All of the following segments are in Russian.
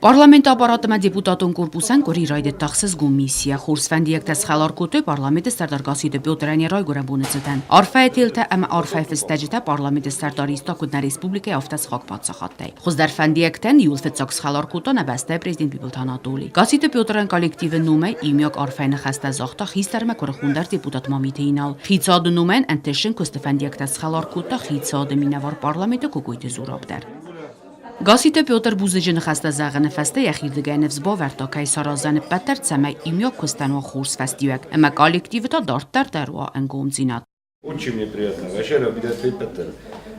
Parlamento ապարատը դեպուտատուն կորպուսան կորիր այդ տախսս գումիսիա խուրսվանդի եկտես խալարկոտը parlamento ստարտարգասիդը Պյոտրանի ռոյ գորաբունեցտան արֆայետիլտը ամ արֆայֆ ստաջիտա parlamento ստարտարի ստոկուտնա ռեսպուբլիկա ավտաս խոկպացախատտայ խոզդարֆանդի եկտեն յուլֆեցոքս խալարկոտոն abastե prezident Բիբլթանատոլի Գասիդը Պյոտրան կոլեկտիվը նումե իմյոկ արֆայնը խաստազախտա խիստարմա կորխունդար դեպուտատ մամիթեինալ խիցադնում են ընտեշն կոստեֆանդի եկտես խալարկոտը խիցադը մինավար parlamento կոկույտը զուրաբդար Գասիդը Պյոտր Բուզեջը խաստազաղը նεφաստե յախիրդգայնև զբովերտո կայսարազանը պատեր ցամայ իմյոկ կոստանո խուրս ֆաստիվակ ըմա կոլեկտիվը դարտար դարուա անգումցինատ Очень мне приятно. Вообще обидать Петер.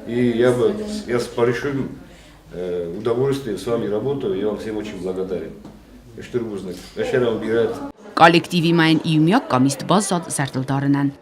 И я с большим удовольствием с вами работаю. Я вам всем очень благодарен. Что узнать. Вообще убирает. Կոլեկտիվի մայն իմյոկ կամիստ բազատ զարտլդարնան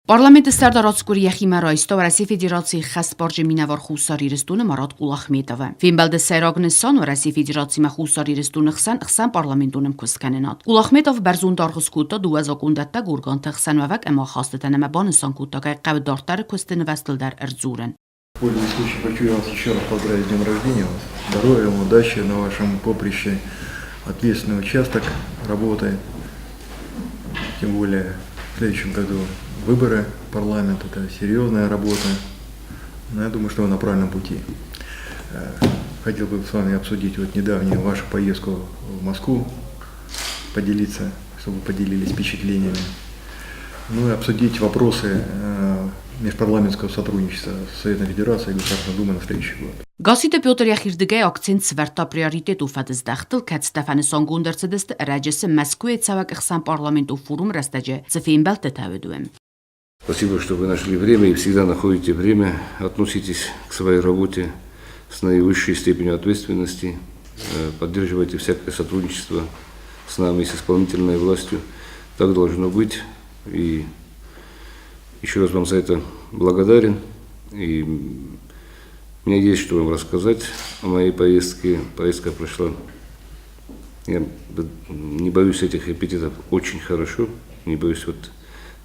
Parlamento ստարտարացկուրի յախիմարայստով Ռասիա Ֆեդերացիի խասպարժի մինավար խուսարի ռստունը Մարատ Կուլախմետովը Ֆիմբալդը սերագնեսան Ռասիա Ֆեդերացիի խուսարի ռստունը խսան պարլամենտունım կուսկանենատ Կուլախմետով բերզուն դարխսկուտը դուազակունդատա գուրգանտը խսանվավակ էմա խաստետանեմա բանսանկուտակայ qavdortары կուստենվաստլդար эрзурен Пользуясь случаем, хочу вас еще раз поздравить с днем рождения. Здоровья, удачи на вашем поприще. Ответственный участок работы. Тем более в следующем году выборы в парламент. Это серьезная работа. Но я думаю, что вы на правильном пути. Хотел бы с вами обсудить недавнюю вашу поездку в Москву. Поделиться, чтобы поделились впечатлениями. Ну и обсудить вопросы межпарламентского сотрудничества с Советом Федерации и Государственной Думой на следующий год. Գասիդը Պյոտր յախիրդգայ акцент սվերտա պրիորիտետ ու ֆադզդախտլ կած Ստեֆանեսոն գունդերցդեստ ռաջեսը Մոսկվե ցավակ իխսան պարլամենտու ֆորում ռաստաջե ծֆինբալ տտավեդուեմ Спасибо, что вы нашли время и всегда находите время. Относитесь к своей работе с наивысшей степенью ответственности. Поддерживайте всякое сотрудничество с нами и с исполнительной властью. Так должно быть. И еще раз вам за это благодарен. И у меня есть что вам рассказать о моей поездке. Поездка прошла, я не боюсь этих эпитетов, очень хорошо. Не боюсь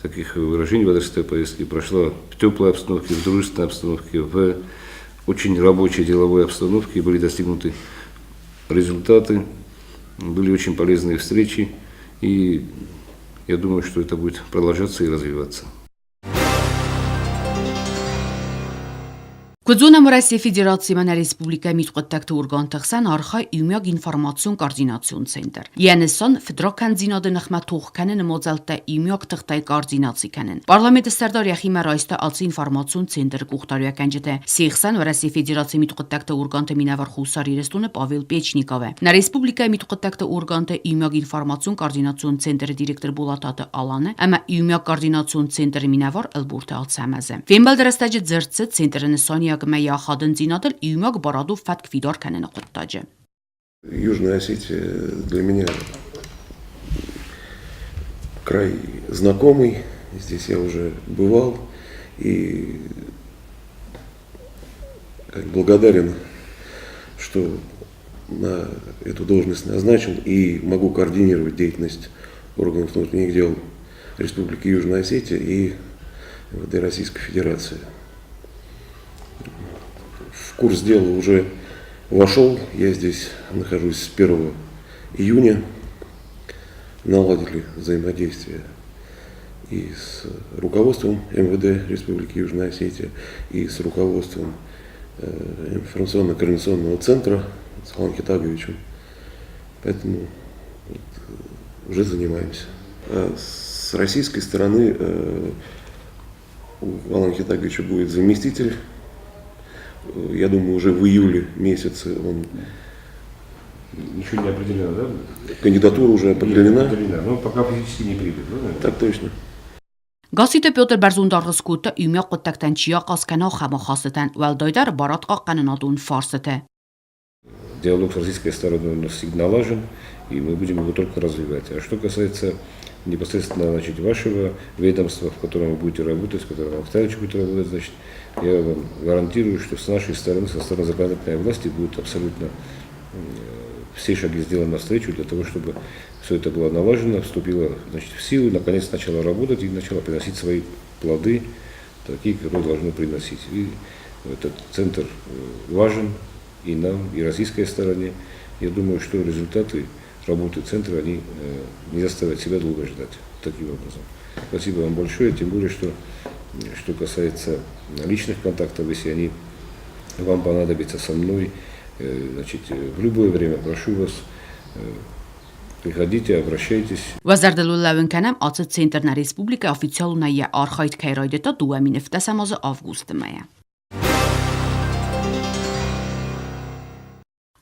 таких выражений в адрес этой поездки. Прошла в теплой обстановке, в дружественной обстановке, в очень рабочей деловой обстановке. Были достигнуты результаты, были очень полезные встречи. И я думаю, что это будет продолжаться и развиваться. Կուզունը Ռասիա Ֆեդերացիա Ռեսպուբլիկա միտყոտակտ օրգան տխսան արխա իմյակ ինֆորմացիոն կոորդինացիոն ցենտր։ Յանեսոն ֆեդրական զինոդը նխմատուղ կանեն մոզալտա իմյակ տխտայ կոորդինացի կանեն։ Պարլամենտը ստարտարի խիմարայստա ալցի ինֆորմացիոն ցենտր կուղտարյական ջտե։ Սիխսան Ռասիա Ֆեդերացիա միտყոտակտ օրգանտը մինավար խուսարի ռեստունը Պավել Պեչնիկով է։ Նա Ռեսպուբլիկա միտყոտակտ օրգանտը իմյակ ինֆորմացիոն կոորդինացիոն ցենտրի դիրեկտոր Բուլատատը Ալանը, ամա իմյակ կոորդինացիոն ցենտրի մինավար Ալբուրտը Ալցամազը։ Ֆեմբալդրաստաջը ձերծը ցենտրը Սոնիա Южная Осетия для меня край знакомый. Здесь я уже бывал и благодарен, что на эту должность назначен и могу координировать деятельность органов внутренних дел Республики Южная Осетия и МВД Российской Федерации. В курс дела уже вошел, я здесь нахожусь с 1 июня, наладили взаимодействие и с руководством МВД Республики Южная Осетия, и с руководством информационно-координационного центра с Аланом Хитаговичем, поэтому уже занимаемся. С российской стороны у Алана Хитаговича будет заместитель. Я думаю, уже в июле месяце он... Ничего не определено, да? Кандидатура уже определена. Но пока физически не прибыт, да? Так точно. Գասիդը Պյոտր Բերզունդարղսկուտը իմյա կոտակտան չիա կասկանա խամախաստան վալդոյդար բարատ կանոնատուն фарсете. Диалог с российской стороной у нас всегда налажен, и мы будем его только развивать. А что касается непосредственно вашего ведомства, в котором вы будете работать, в котором Александрович будет работать, значит, я вам гарантирую, что с нашей стороны, со стороны законодательной власти, будут абсолютно все шаги сделаны навстречу для того, чтобы все это было налажено, вступило, значит, в силу, наконец начало работать и начало приносить свои плоды, такие, которые должны приносить. И Этот центр важен и нам, и российской стороне. Я думаю, что результаты работы центра, они не заставят себя долго ждать таким образом. Спасибо вам большое, тем более, что касается личных контактов, если они вам понадобятся со мной, значит, в любое время прошу вас, приходите, обращайтесь. Վազարդելուլավն կանամ ԱՑ Ցենտրնա Ռեսպուբլիկա օֆիցիալ ունայա արխայտ քայրոյդետա դուամին ֆտասամոզը ավգուստ մայա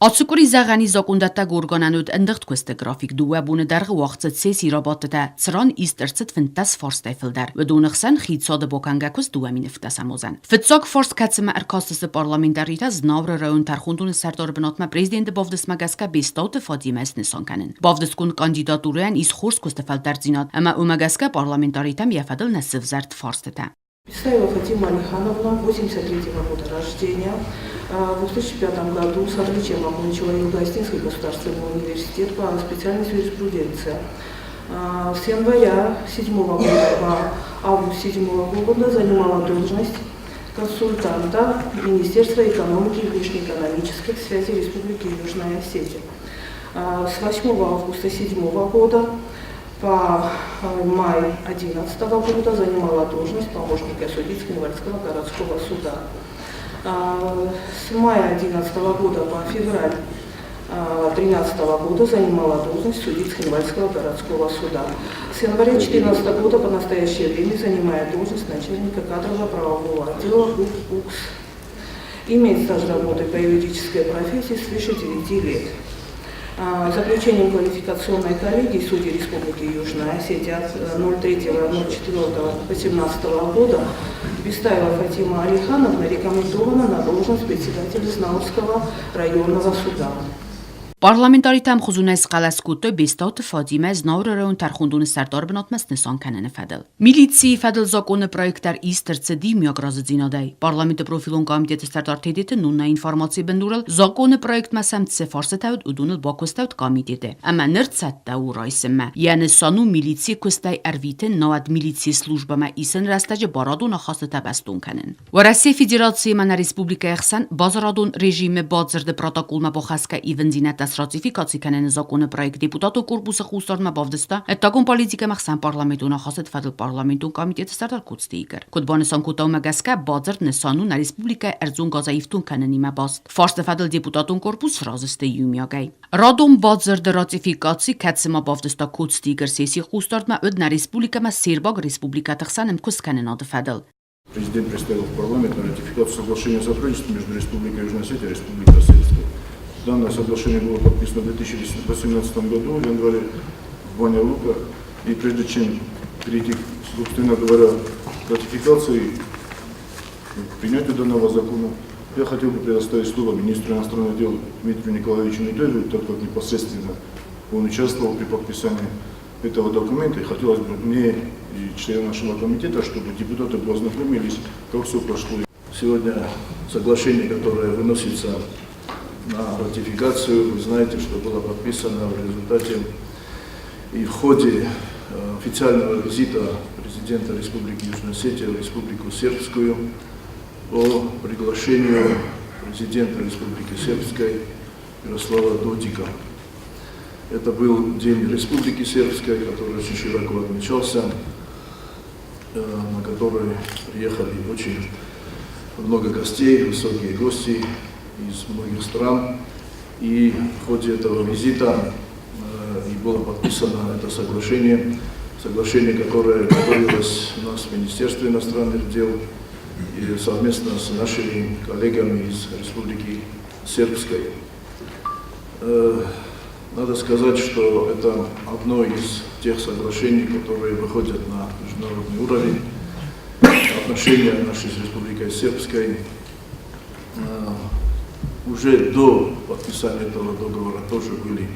Ացուկուրի զաղանի զոկունդատա գորգանանուդ ընդղտ կուստը գրաֆիկ դուաբունը դարғы վաղցët սես իրաբատտա ծրան իստրցët վնտաս ֆորստայֆլդար վդունղսան խիցոդը բոկանգակուս դուամին ֆտասամոզան Ֆծոկ ֆորստ կացմը արկաստысы պարլամենտարիта զնավրը ռայոն տարխունդունը սարտոր բնոտմա պրեզիդենտը բովդս մագասկա բեստոտը ֆադիմես նսոնկանն բովդսկուն կանդիդատուրան իս խորս կուստը ֆալտարձինատ ամա ումագասկա պարլամենտարիտամ яфадыл насывзарт форстета Писаева Фатима Алихановна, 83-го года рождения. В 2005 году с отличием окончила Юго-Остинский государственный университет по специальности юриспруденция. С января 2007 года по август 2007 года занимала должность консультанта Министерства экономики и внешнеэкономических связей Республики Южная Осетия. С 8 августа 2007 года по май 2011 года занимала должность помощника судьи Цхинвальского городского суда. С мая 2011 года по февраль 2013 года занимала должность судьи Цхинвальского городского суда. С января 2014 года по настоящее время занимает должность начальника кадрово-правового отдела УКС. Имеет стаж работы по юридической профессии свыше 9 лет. Заключением квалификационной коллегии судей Республики Южная Осетия от 03.04.2017 года Бестаева Фатима Алихановна рекомендована на должность председателя Знаурского районного суда. Պարլամենտարիտամ խուզունես խալասկուտը բեստոտը Ֆադիմե զնավրըրոն տարխունդունը սարտոր բնոտմաս նսան կանենը ֆադել։ Միլիցի ֆադել զոկոնը պրոյեկտար իստրցը դիմյագրազը ձինադայ։ Պարլամենտը պրոֆիլոն կամիտետը սարտար թեդետը նուննա ինվորմացի բնդուրել զոկոնը պրոյեկտ մասամ ծե ֆորսետավդ ուդունել բոկոստավդ կամիտետը։ Ամա նրցատտա ու ռայսմա։ Յանը սանու միլիցի կուստայ արվիտը նոად միլիցի սլուժբամա իսն ռաստաջը բարադուն ախաստը բաստուն կանեն։ Վարասի ֆեդերացիի մանա ռեսպուբլիկա եղսան բազարադուն ռեժիմը բացրդը պրոտոկոլմա բոխասկա իվնձինատա Ратификации канена закона проект депутату корпуса хустарна бавдыста, этакон политика махсан парламенту нахасет фадл парламенту комитет стартар куцтигер. Кудбанесан кутау магаска базар несану на республика Эрзун газаифтун каненима баст. Фарст фадл депутатун корпус разысты юмягай. Радом базар де ратификации катсима бавдыста куцтигер сессии хустарна өд на республика ма сербаг республика тахсанем кус каненады фадл. Президент представил в парламент на ратификацию соглашения о сотрудничестве между Республикой Южная Осетия и Республикой Осетия. Данное соглашение было подписано в 2018 году, в январе в Баня-Лука. И прежде чем перейти, собственно говоря, к ратификации, к принятию данного закона, я хотел бы предоставить слово министру иностранных дел Дмитрию Николаевичу Медведеву, так как непосредственно он участвовал при подписании этого документа. И хотелось бы мне и членам нашего комитета, чтобы депутаты познакомились, как все прошло. Сегодня соглашение, которое выносится на ратификацию, вы знаете, что было подписано в результате и в ходе официального визита президента Республики Южная Осетия в Республику Сербскую по приглашению президента Республики Сербской Мирослава Додика. Это был День Республики Сербской, который очень широко отмечался, на который приехали очень много гостей, высокие гости из многих стран, и в ходе этого визита и было подписано это соглашение, которое готовилось у нас в Министерстве иностранных дел и совместно с нашими коллегами из Республики Сербской. Надо сказать, что это одно из тех соглашений, которые выходят на международный уровень. Отношения наши с Республикой Сербской уже до подписания этого договора тоже были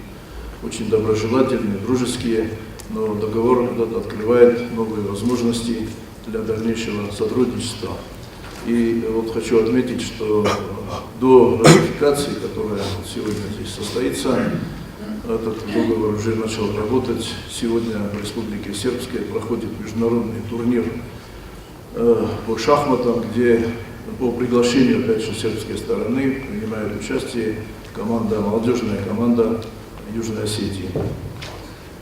очень доброжелательные, дружеские, но договор этот открывает новые возможности для дальнейшего сотрудничества. И вот хочу отметить, что до ратификации, которая сегодня здесь состоится, этот договор уже начал работать. Сегодня в Республике Сербской проходит международный турнир по шахматам, где По приглашению, опять же, сербской стороны принимает участие молодежная команда Южной Осетии.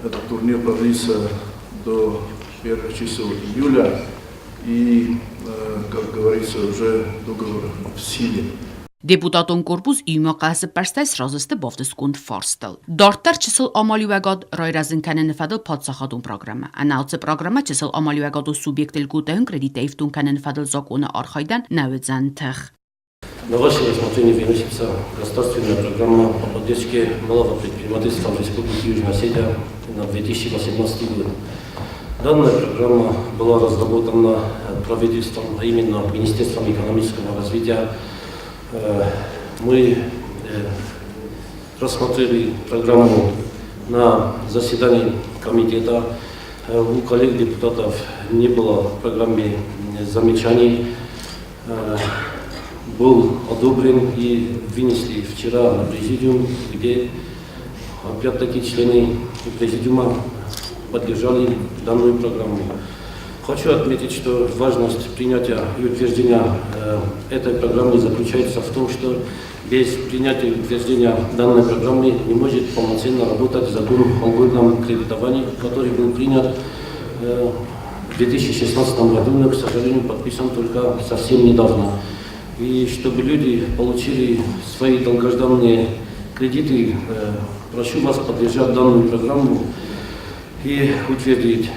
Этот турнир продлится до первых чисел июля и, как говорится, уже договор в силе. Դեպուտատոն կորպուս իմյա կասը պարստայս ռազստը բովտսկունդ ֆորստել։ Դարտար չսել ամալյուագad ռոյրազնքանը նվադել պատսախատուն պրոգրամը։ Անալցը պրոգրամը չսել ամալյուագadու սուբյեկտել գուտահն կրեդիտեիվ տունքանը նվադել զոկոնը արխայդան նավեզան թխ։ На ваше рассмотрение выносится государственная программа по поддержке малого предпринимательства в Республике Южная Осетия на 2018 год. Данная программа была разработана правительством, а именно Министерством экономического развития. Мы рассмотрели программу на заседании комитета. У коллег депутатов не было в программе замечаний. Был одобрен и вынесли вчера на президиум, где опять-таки члены президиума поддержали данную программу. Хочу отметить, что важность принятия и утверждения этой программы заключается в том, что без принятия и утверждения данной программы не может полноценно работать закон о льготном кредитовании, который был принят в 2016 году, но, к сожалению, подписан только совсем недавно. И чтобы люди получили свои долгожданные кредиты, прошу вас поддержать данную программу и утвердить.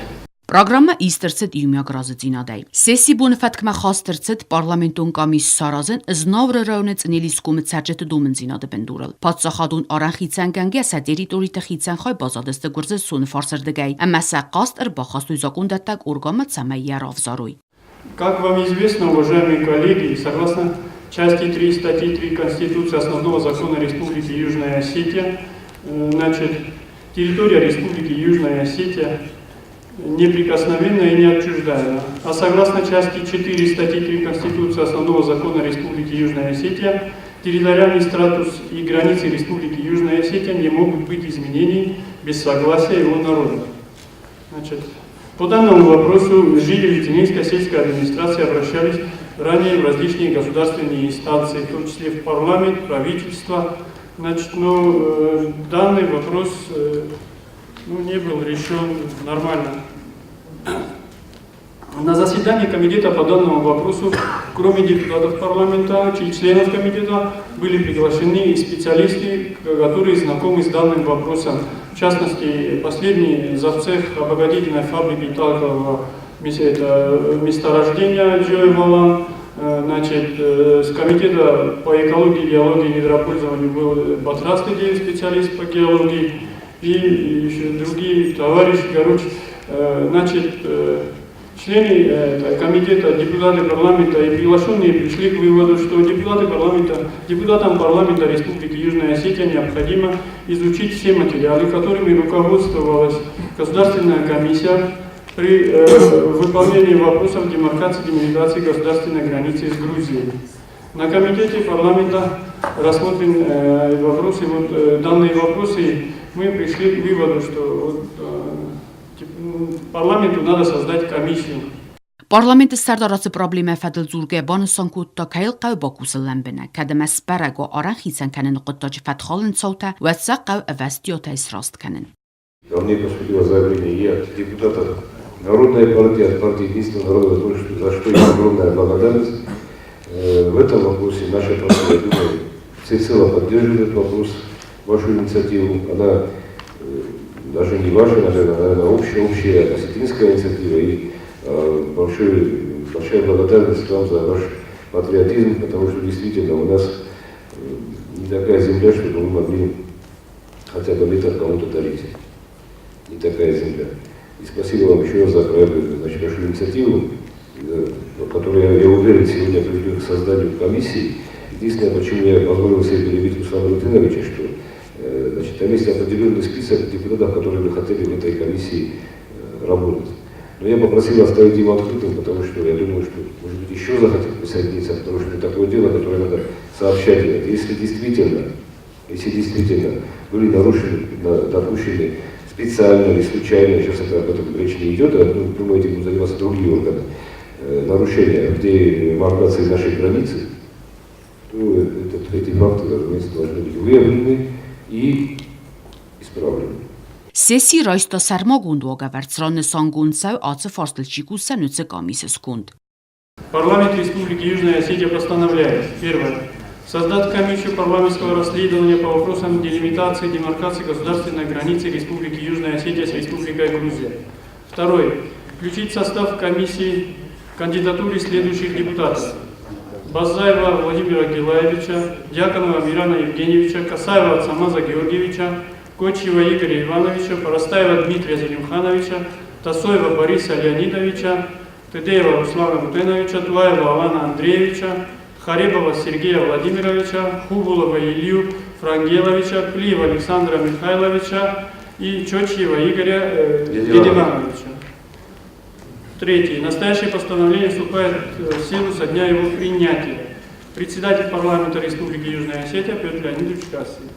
Պրոգրամը իստրցետ իմյագրազծինադայ։ Սեսի բունֆատքմա խաստրցետ պարլամենտուն կամիս սարազեն զնավրը ռաունե ծնելի սկումը ծաճետը դումն զինադը բնդուրել։ Պատսախադուն արանխիցան գանգե սա տերիտորի տխիցան խայ բազադստը գուրզը սուն ֆարսր դգայ։ Ամասա կաստ ըր բախաստույ զակուն դատակ ուրգամը ծամայ ավզարույ։ Как вам известно, уважаемые коллеги, согласно части 3 статьи 3 Конституции Основного закона Республики Южная Осетия, территория Республики Южная Осетия неприкосновенна и неотчуждаема. А согласно части 4 статьи 3 Конституции Основного закона Республики Южная Осетия, территориальный статус и границы Республики Южная Осетия не могут быть изменены без согласия его народа. По данному вопросу жители Тюменской сельской администрации обращались ранее в различные государственные инстанции, в том числе в парламент, правительство. Но данный вопрос не был решен нормально. На заседании комитета по данному вопросу, кроме депутатов парламента, членов комитета, были приглашены и специалисты, которые знакомы с данным вопросом. В частности, последний завцех обогатительной фабрики талкового месторождения Джоевала. С комитета по экологии, геологии и недропользованию был Батрастый специалист по геологии и еще другие товарищи. Члены комитета, депутаты парламента и приглашенные пришли к выводу, что депутатам парламента Республики Южная Осетия необходимо изучить все материалы, которыми руководствовалась Государственная комиссия при выполнении вопросов демаркации и демилитарации государственной границы с Грузией. На комитете парламента рассмотрены вопросы, данные вопросы, мы пришли к выводу, что парламенту надо создать комиссию. Parlamenti sərdarası problemə fədil zurgəbanı sankutta kayıl qav bakusılən bənə, kədəmə spərəqo aran xitsən kənin qıttacı fədxalın çavta və tsaq qav əvəstiyota israst kənin. Ко мне поступило заявление и от депутатов Народной партии, от партии Единства народа, за что им огромная благодарность. В этом вопросе наша партия, я думаю, всецело поддерживает этот вопрос, вашу инициативу. Она даже не ваша, наверное, общая осетинская инициатива. И большая благодарность вам за ваш патриотизм, потому что действительно у нас не такая земля, чтобы мы могли хотя бы литр кому-то дарить. Не такая земля. И спасибо вам еще раз за вашу инициативу, которая, я уверен, сегодня приведет к созданию комиссии. Единственное, почему я позволил себе перебить Руслана Рутиновича, что там есть определенный список депутатов, которые бы хотели в этой комиссии работать. Но я попросил оставить его открытым, потому что я думаю, что, может быть, еще захотят присоединиться, потому что это такое дело, которое надо сообщать. Если действительно были нарушены, допущены специально или случайно, сейчас об этом речь не идет, думаю, этим будут заниматься другие органы. нарушения в демаркации нашей границы, то эти факты, разумеется, должны быть выявлены и исправлены. Սեսի ռոյստո սարմոգունդ ուոգավերցրոնը սանգունցավ ացը ֆորստլչիկուսը նույցը կամիսը սկունդ։ Парламент Республики Южная Осетия постановляет: первое. Создать комиссию парламентского расследования по вопросам делимитации и демаркации государственной границы Республики Южная Осетия с Республикой Грузия. Второе. Включить в состав комиссии кандидатуры следующих депутатов: Базаева Владимира Гилаевича, Дьяконова Мирана Евгеньевича, Касаева Самаза Георгиевича, Кочева Игоря Ивановича, Поростаева Дмитрия Залимхановича, Тасоева Бориса Леонидовича, Тедеева Руслана Бутеновича, Туаева Алана Андреевича, Харибова Сергея Владимировича, Хубулова Илью Франгеловича, Плиева Александра Михайловича и Чочьева Игоря Гедемановича. Третье. Настоящее постановление вступает в силу со дня его принятия. Председатель парламента Республики Южная Осетия Петр Леонидович Кассий.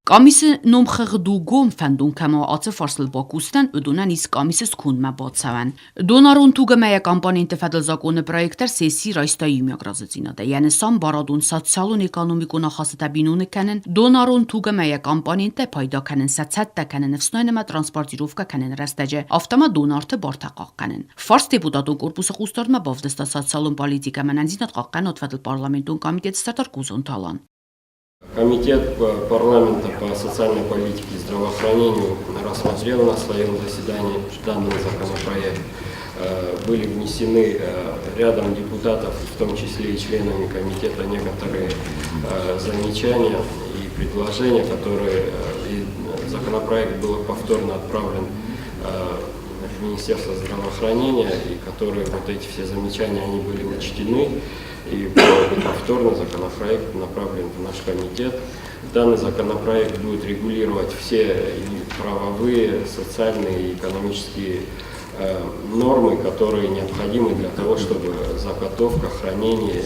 Կամիսը նոմ խղդուգոմ ֆանդուն կամո ացը ֆարսլ բակուստան ուդունան իս կամիսը սկունդ մա բացավան։ Դոնարուն թուգը մայա կամպանին տեֆադլ զակոնը պրոյեկտար սեսի ռայստայի իմիագրազեցինադը։ Yəni սամ բարադուն սոցիալուն էկոնոմիկուն ախասետաբինունը կանեն դոնարուն թուգը մայա կամպանին տե փայդա կանեն սացատտա կանեն վսնոյնը տրանսպորտիրովկա կանեն ռաստաջը ավտոմա դոնարտը բարտակաղ կանեն։ Ֆարս դեպուտատուն կորպուսը խուստորմա բավդստա սոցիալուն պոլիտիկա մանանձինատ կաղկան օտվադլ պարլամենտուն կամիտետ ստարտար կուզուն տալան։ Комитет парламента по социальной политике и здравоохранению рассмотрел на своем заседании данный законопроект. Были внесены рядом депутатов, в том числе и членами комитета, некоторые замечания и предложения, которые законопроект был повторно отправлен в Министерство здравоохранения, и которые вот эти все замечания они были учтены. И повторно законопроект направлен в наш комитет. Данный законопроект будет регулировать все правовые, социальные и экономические нормы, которые необходимы для того, чтобы заготовка, хранение,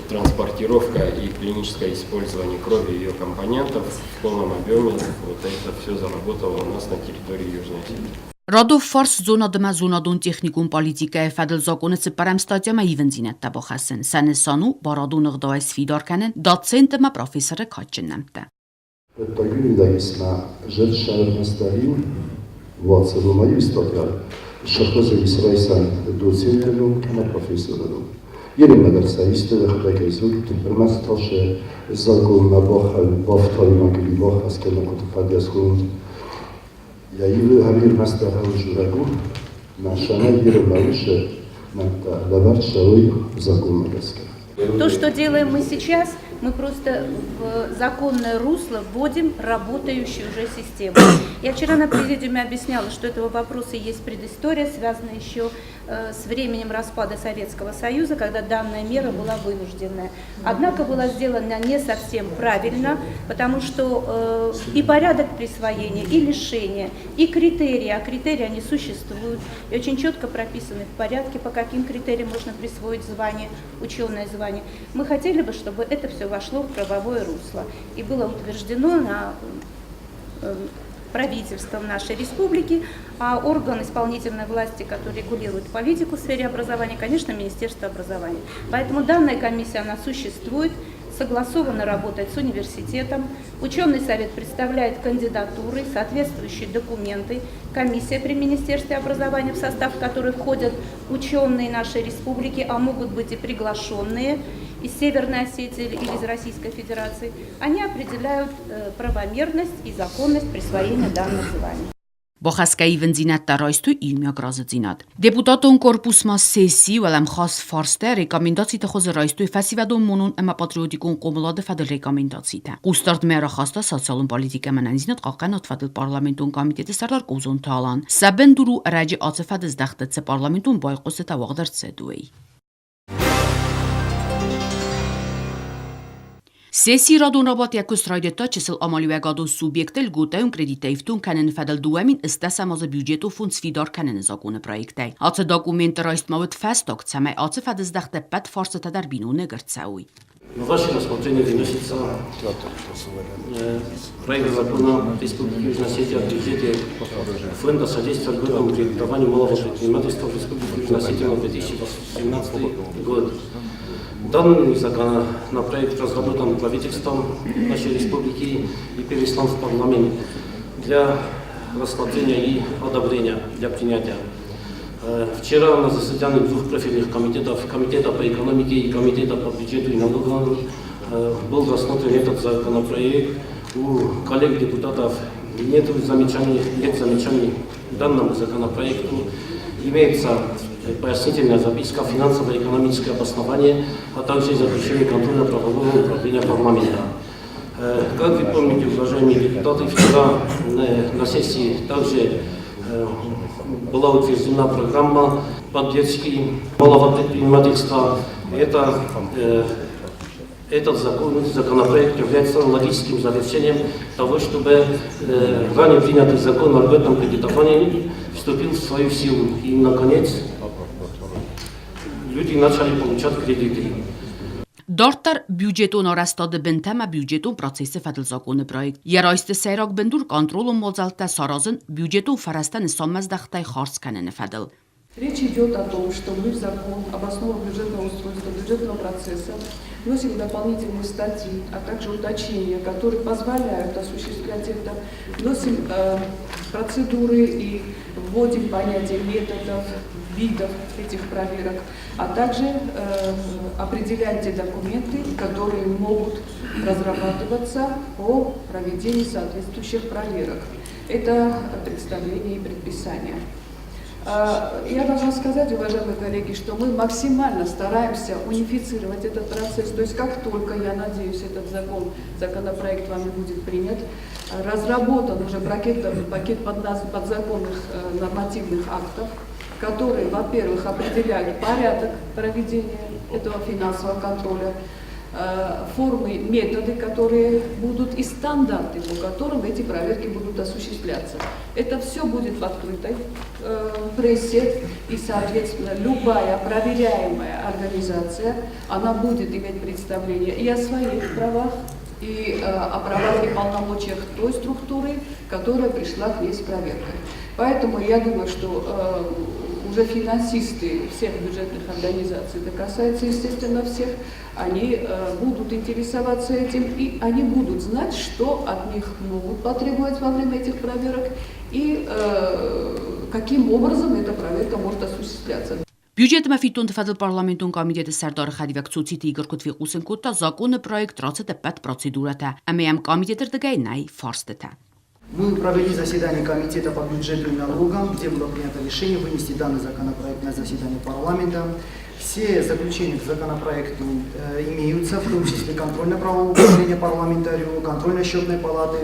транспортировка и клиническое использование крови и ее компонентов в полном объеме, вот это все заработало у нас на территории Южной Осетии. Ռադով ֆարս զոնադմա զոնադուն տեխնիկում պոլիտիկա է ֆադլ զակոնը պարամ ստադիամա իվնձինət տաբոխասեն, սանեսանու բարադուն ըղդոյս ֆիդարկանեն, դացենտմա պրոֆեսորը կաչննամտը։ Podtaginda jsme rzecz nastawił władze Romaju stadial, szachozę Israelsan docentenom na profesorom. Jeden madarsa isty wychodek izult, permastosze zakon na bofta i magili bocha z kierunek padiaskun. Ja ilu hamir mastarał żuragu, na szanaj wierowalisze na dawarczały zakon madarska. То, что делаем мы сейчас, мы просто в законное русло вводим работающую уже систему. Я вчера на президиуме объясняла, что этого вопроса есть предыстория, связанная еще с временем распада Советского Союза, когда данная мера была вынужденная. Однако была сделана не совсем правильно, потому что и порядок присвоения, и лишения, и критерии, а критерии они существуют, и очень четко прописаны в порядке, по каким критериям можно присвоить звание, ученое звание. Мы хотели бы, чтобы это все вошло в правовое русло и было утверждено правительством нашей республики, а орган исполнительной власти, который регулирует политику в сфере образования, конечно, Министерство образования. Поэтому данная комиссия, она существует, согласованно работает с университетом. Ученый совет представляет кандидатуры, соответствующие документы. Комиссия при Министерстве образования, в состав которой входят ученые нашей республики, а могут быть и приглашенные из Северной Осетии или из Российской Федерации, они определяют правомерность и законность присвоения данных званий. Բոխասկայի վնձինատ տարայստու իմիագրազեցինատ։ Դեպուտատոն կորպուսմա սեսի վալամ խաս ֆարստե ռեկոմենդացի տխոզը ռայստու ֆասիվադոն մոնուն էմա պատրիոտիկուն կոմուլադը ֆադլ ռեկոմենդացի տա։ Կուստարդ մերա խաստա սոցիալուն պոլիտիկա մանանձինատ կաղկան օտվադլ պարլամենտուն կամիտետը սարդար կուզուն թալան։ Սաբեն դուրու ռաջի ացեֆադը զդախտեցը պարլամենտուն բայყոսը տավաղդարցե դուեի։ Սեսի ռադուն ռաբատ յակուս ռայդետա չսել ամալիվագադոն սուբյեկտել գոտայուն կրեդիտայվտուն կանեն ֆադալ դուամին ըստաս ամազը բյուջետու ֆունց ֆիդար կանեն զակոնը պրոյեկտայ։ Ացը դոկումենտը ռայստ մավդ ֆաստոք ցամայ ացը ֆադыз դախտը պատ ֆարսը տադար բինունը գրծաուի։ На ваше рассмотрение выносится проект закона Республики Южная Осетия о бюджете Фонда содействия льготному кредитованию малого предпринимательства в Республике Южная Осетия на 2018 год. Данный законопроект разработан правительством нашей республики и переслан в парламент для рассмотрения и одобрения для принятия. Вчера на заседании двух профильных комитетов, Комитета по экономике и Комитета по бюджету и налогам, был рассмотрен этот законопроект. У коллег-депутатов нет замечаний к данному законопроекту. Имеется пояснительная записка, финансово-экономическое обоснование, а также заключение контроля правового управления парламента. Как вы помните, уважаемые депутаты, вчера на сессии также была утверждена программа поддержки малого предпринимательства. Этот законопроект является логическим завершением того, чтобы ранее принятый закон о льготном кредитовании вступил в свою силу. И, наконец, люди начали получать кредиты. Դարտար բյուջետոն արաստադը բնթեմա բյուջետոն պրոցեսը ֆադլզակոնը պրոյեկտ։ Երայստը սայրակ բնդուր կոնտրոլում մոզալտա սարազն բյուջետոն ֆարաստանը սոմազդախտայ խարսկանը նфадл։ Речь идет о том, что мы в закон об основах бюджетного устройства, бюджетного процесса вносим дополнительные статьи, а также уточнения, которые позволяют осуществлять это. Вносим процедуры и вводим понятие методов, видов этих проверок, а также определяем те документы, которые могут разрабатываться по проведению соответствующих проверок. Это представление и предписание. Я должна сказать, уважаемые коллеги, что мы максимально стараемся унифицировать этот процесс. То есть как только, я надеюсь, этот законопроект вами будет принят, разработан уже пакет подзаконных нормативных актов, которые, во-первых, определяют порядок проведения этого финансового контроля, формы, методы, которые будут, и стандарты, по которым эти проверки будут осуществляться. Это все будет в открытой прессе, и, соответственно, любая проверяемая организация, она будет иметь представление и о своих правах, и о правах и полномочиях той структуры, которая пришла к ней с проверкой. Поэтому я думаю, что уже финансисты всех бюджетных организаций, это касается, естественно, всех, они будут интересоваться этим, и они будут знать, что от них могут потребовать во время этих проверок, и каким образом эта проверка может осуществляться. Բյուջետը մֆիտուն տվադլ պարլամենտուն կամիտետը սարդարը խադիվակ ծուցիթի իգրկուտվի ուսնկուտա զակոնը պրոյեկտ ռացը պատ պրոցեդուրատա, ամեյամ կամիտետր դգայ նայ ֆարստետա։ Мы провели заседание Комитета по бюджету и налогам, где было принято решение вынести данный законопроект на заседание парламента. Все заключения к законопроекту имеются, в том числе контрольное правовое управление парламентарию, контрольно-счетной палаты,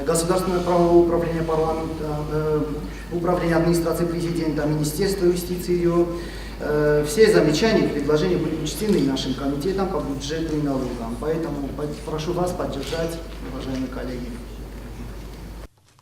государственное правовое управление парламента, управление администрации президента, Министерство юстиции. Все замечания и предложения были учтены нашим комитетом по бюджету и налогам. Поэтому прошу вас поддержать, уважаемые коллеги.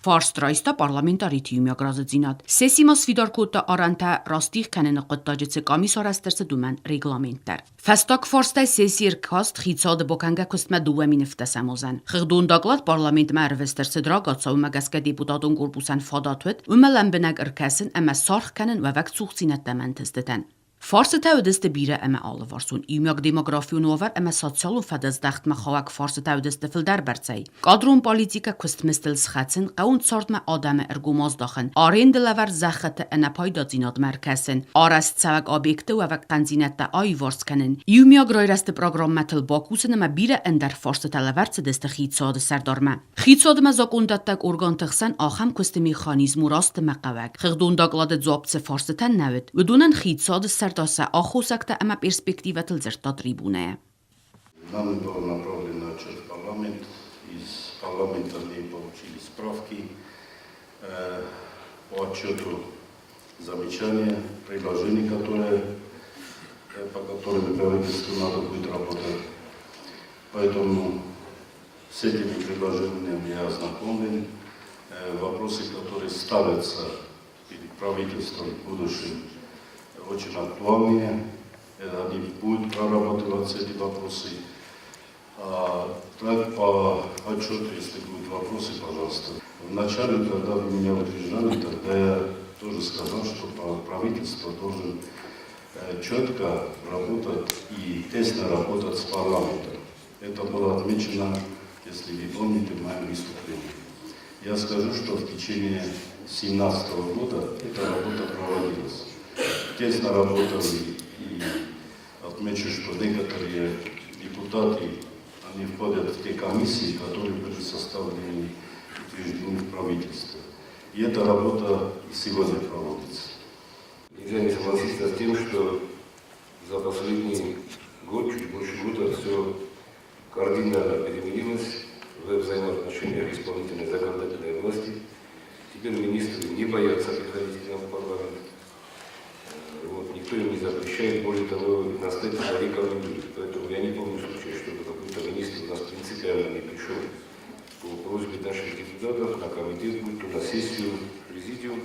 Ֆարստրայստա պարլամենտարի թիումյա գրազծինատ։ Սեսիմոս վիդարկոտը արանտա ռաստիղ կանենը կտաջեցը կամիսարաստերսը դուման ռեգլամենտար։ Ֆաստակ ֆորստայ սեսիր կաստ խիցադը բոքանգա կստմա դուամին վտասամոզան։ Խղդուն դակլատ պարլամենտ մարվեստերսը դրագացա ու մագասկա դեպուտատուն կորպուսան ֆադատուետ ու մլան բնակ ըրքասն əmə sarx կանեն վավակ ծուղցինət դəməntəzdətən։ Ֆարսը թավդստը բիրը əmə ալվարսուն իմյակ դեմոգրաֆիուն օվար əmə սոցիալուն ֆադազդախտ մխավակ ֆարսը թավդստը ֆիլդար բրցայ կադրուն պոլիտիկա քստմստել սխացն qaun ծորտմə adamı ergumazdaxın arendelavar zaxatı əna paydacınad mərkəsin aras çavak obyekti vavak qanzinətdə ayvarskanın իմյակ ռոյրաստը պրոգրամմատլ բակուսն əmə բիրը əndər ֆարսը թալավարցը դստը խիցոդը սարդարմə խիցոդը մազակունդատակ օրգանտղսան ախամ քստի մեխանիզմու ռաստը մaqavak խղդունդակլադը ձոբցը ֆարսը թան նավետ վդունան խիցոդը Сардоса охусакта ама перспективател зерта трибуне. Нам было направлено отчет в парламент. Из парламента мы получили справки по отчету, замечания, предложения, по которым правительству надо будет работать. Поэтому с этими предложениями я ознакомлен. Вопросы, которые ставятся перед правительством в будущем, очень актуальные, они будут прорабатываться, эти вопросы. Так, по отчету, если будут вопросы, пожалуйста. Вначале, когда вы меня утверждали, тогда я тоже сказал, что правительство должен четко работать и тесно работать с парламентом. Это было отмечено, если вы помните, в моем выступлении. Я скажу, что в течение 2017 года эта работа проводилась. Тесно работали, и отмечу, что некоторые депутаты, они входят в те комиссии, которые были составлены и утверждены в правительстве. И эта работа и сегодня проводится. Нельзя не согласиться с тем, что за последний год, чуть больше года, все кардинально переменилось в взаимоотношениях исполнительной и законодательной власти. Теперь министры не боятся приходить к нам в парламент. Вот, никто им не запрещает, более того, настоятельно рекомендует. Поэтому я не помню случая, чтобы какой-то министр у нас принципиально не пришел по просьбе наших депутатов на комитет, будь то на сессию, президиум.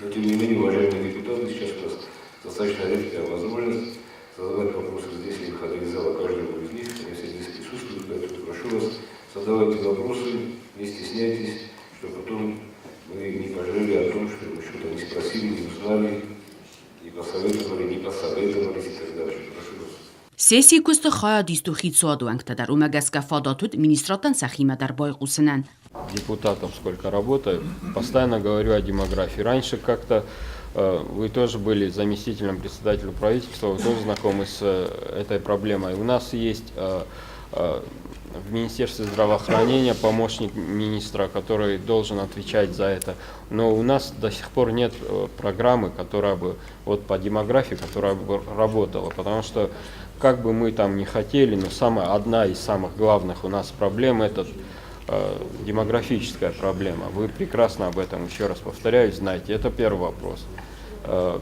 Но тем не менее, уважаемые депутаты, сейчас у нас достаточно редкая возможность задавать вопросы здесь и выходя из зала каждому из них. Они все здесь присутствуют, поэтому прошу вас, задавайте вопросы, не стесняйтесь, чтобы потом вы не пожалели о том, что мы что-то не спросили, не узнали, не посоветовались и так далее. Прошу вас. Սեսի կուստը խայա դիստուխիտ սոադու ենք տդար, ումագասկա ֆադատուտ министратан сахима дар бойғусынан. Депутатом сколько работаю, постоянно говорю о демографии. Раньше как-то вы тоже были заместителем председателя правительства, вы тоже знакомы с этой проблемой. У нас есть в Министерстве здравоохранения помощник министра, который должен отвечать за это. Но у нас до сих пор нет программы, которая бы вот по демографии, которая бы работала. Потому что как бы мы там ни хотели, но одна из самых главных у нас проблем это демографическая проблема. Вы прекрасно об этом, еще раз повторяю, знаете. Это первый вопрос.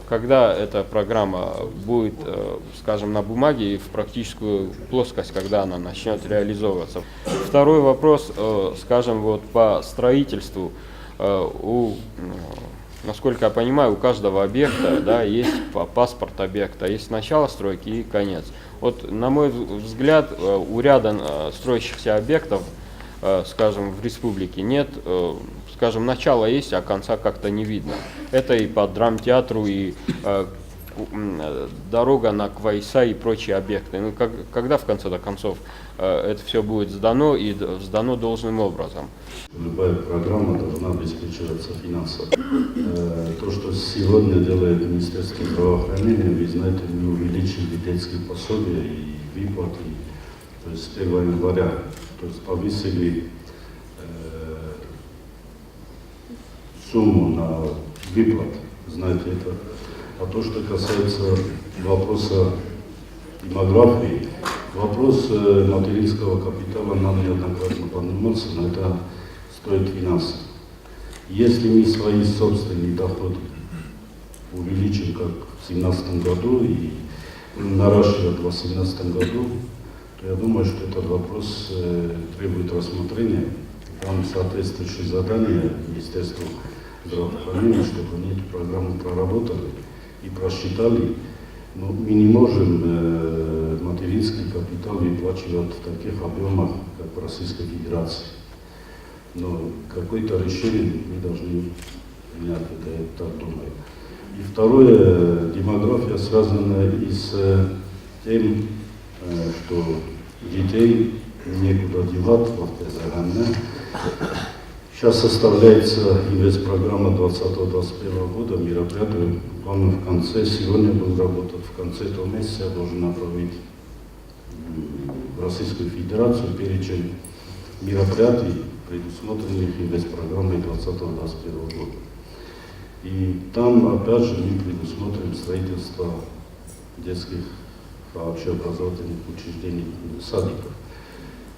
Когда эта программа будет, скажем, на бумаге и в практическую плоскость, когда она начнет реализовываться. Второй вопрос, скажем, вот по строительству. Насколько я понимаю, у каждого объекта, да, есть паспорт объекта, есть начало стройки и конец. Вот, на мой взгляд, у ряда строящихся объектов, скажем, в республике нет, скажем, начало есть, а конца как-то не видно. Это и по драмтеатру, и дорога на Квайса и прочие объекты. Ну, когда в конце концов это все будет сдано и сдано должным образом? Любая программа должна обеспечиваться финансово. То, что сегодня делает Министерство здравоохранения, вы знаете, мы увеличили детские пособия и выплаты. То есть с 1 января, то есть повысили сумму на выплат, знаете это. А то, что касается вопроса демографии, вопрос материнского капитала нам неоднократно поднимался, но это стоит финансов. Если мы свои собственные доходы увеличим, как в 2017 году, и наращивать в 2018 году, то я думаю, что этот вопрос требует рассмотрения. Там соответствующие задания Министерству здравоохранения, чтобы они эту программу проработали и просчитали. Но мы не можем материнский капитал выплачивать в таких объемах, как в Российской Федерации. Но какое-то решение мы должны принять, это я так думаю. И второе, демография связана и с тем, что детей некуда девать в Автозагане. Сейчас составляется инвестпрограмма 2020-2021 года, мероприятие, он в конце, сегодня будет работать, в конце этого месяца я должен направить в Российскую Федерацию перечень мероприятий, предусмотренных инвестпрограммой 2020-2021 года. И там, опять же, мы предусмотрим строительство детских общеобразовательных учреждений, садиков.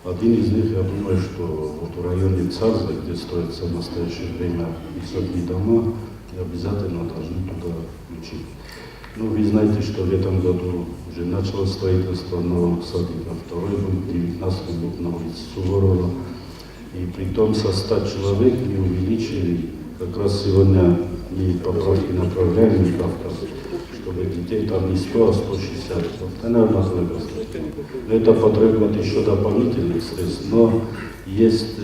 Один из них, я думаю, что вот в районе Царза, где строятся в настоящее время высотные дома, обязательно должны туда включить. Ну, вы знаете, что в этом году уже началось строительство нового садика, второй будет в 19 год на улице Суворова. И при том со 100 человек мы увеличили, как раз сегодня мы поправки направляем, что чтобы детей там не 100, а 160. Вот, наверное, но это потребует еще дополнительных средств, но есть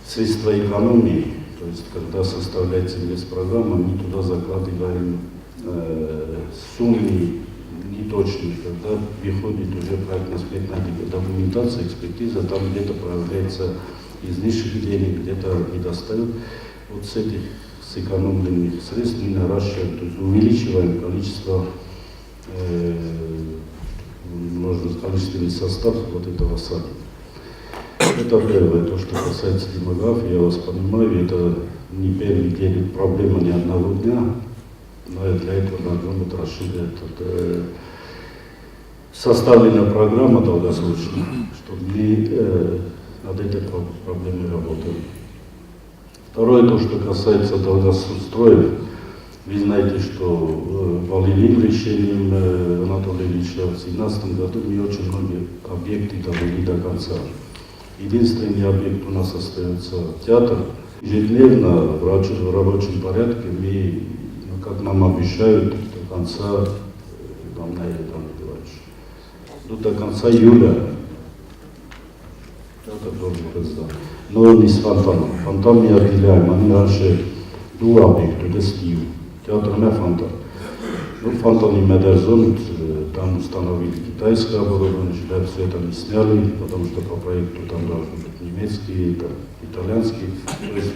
средства экономии, то есть когда составляется программа, мы туда закладываем суммы неточные, когда выходит уже проектно-сметная документация, экспертиза, там где-то проявляется излишек денег, где-то недостает. Вот с этих сэкономленных средств мы наращиваем, то есть увеличиваем количество, количественный состав вот этого сада. Это первое, то, что касается демографии, я вас понимаю, это не первый день проблема ни одного дня, но для этого надо будет расширить. Составлена программа долгосрочная, чтобы мы над этой проблемой работали. Второе, то, что касается долгостроев, вы знаете, что волевым решением Анатолия Ильича в 2017 году мы очень многие объекты довели до конца. Единственный объект у нас остается театр. Ежедневно в рабочем порядке мы, как нам обещают, до конца, до конца июля театр должен быть сдан. Но не с фонтаном. Фонтан не отделяем. Они раньше два объекта, это стил. Театр не фонтан. Ну, фонтан и Медерзон, там установили китайское оборудование, все это не сняли, потому что по проекту там должны быть немецкие, итальянские. То есть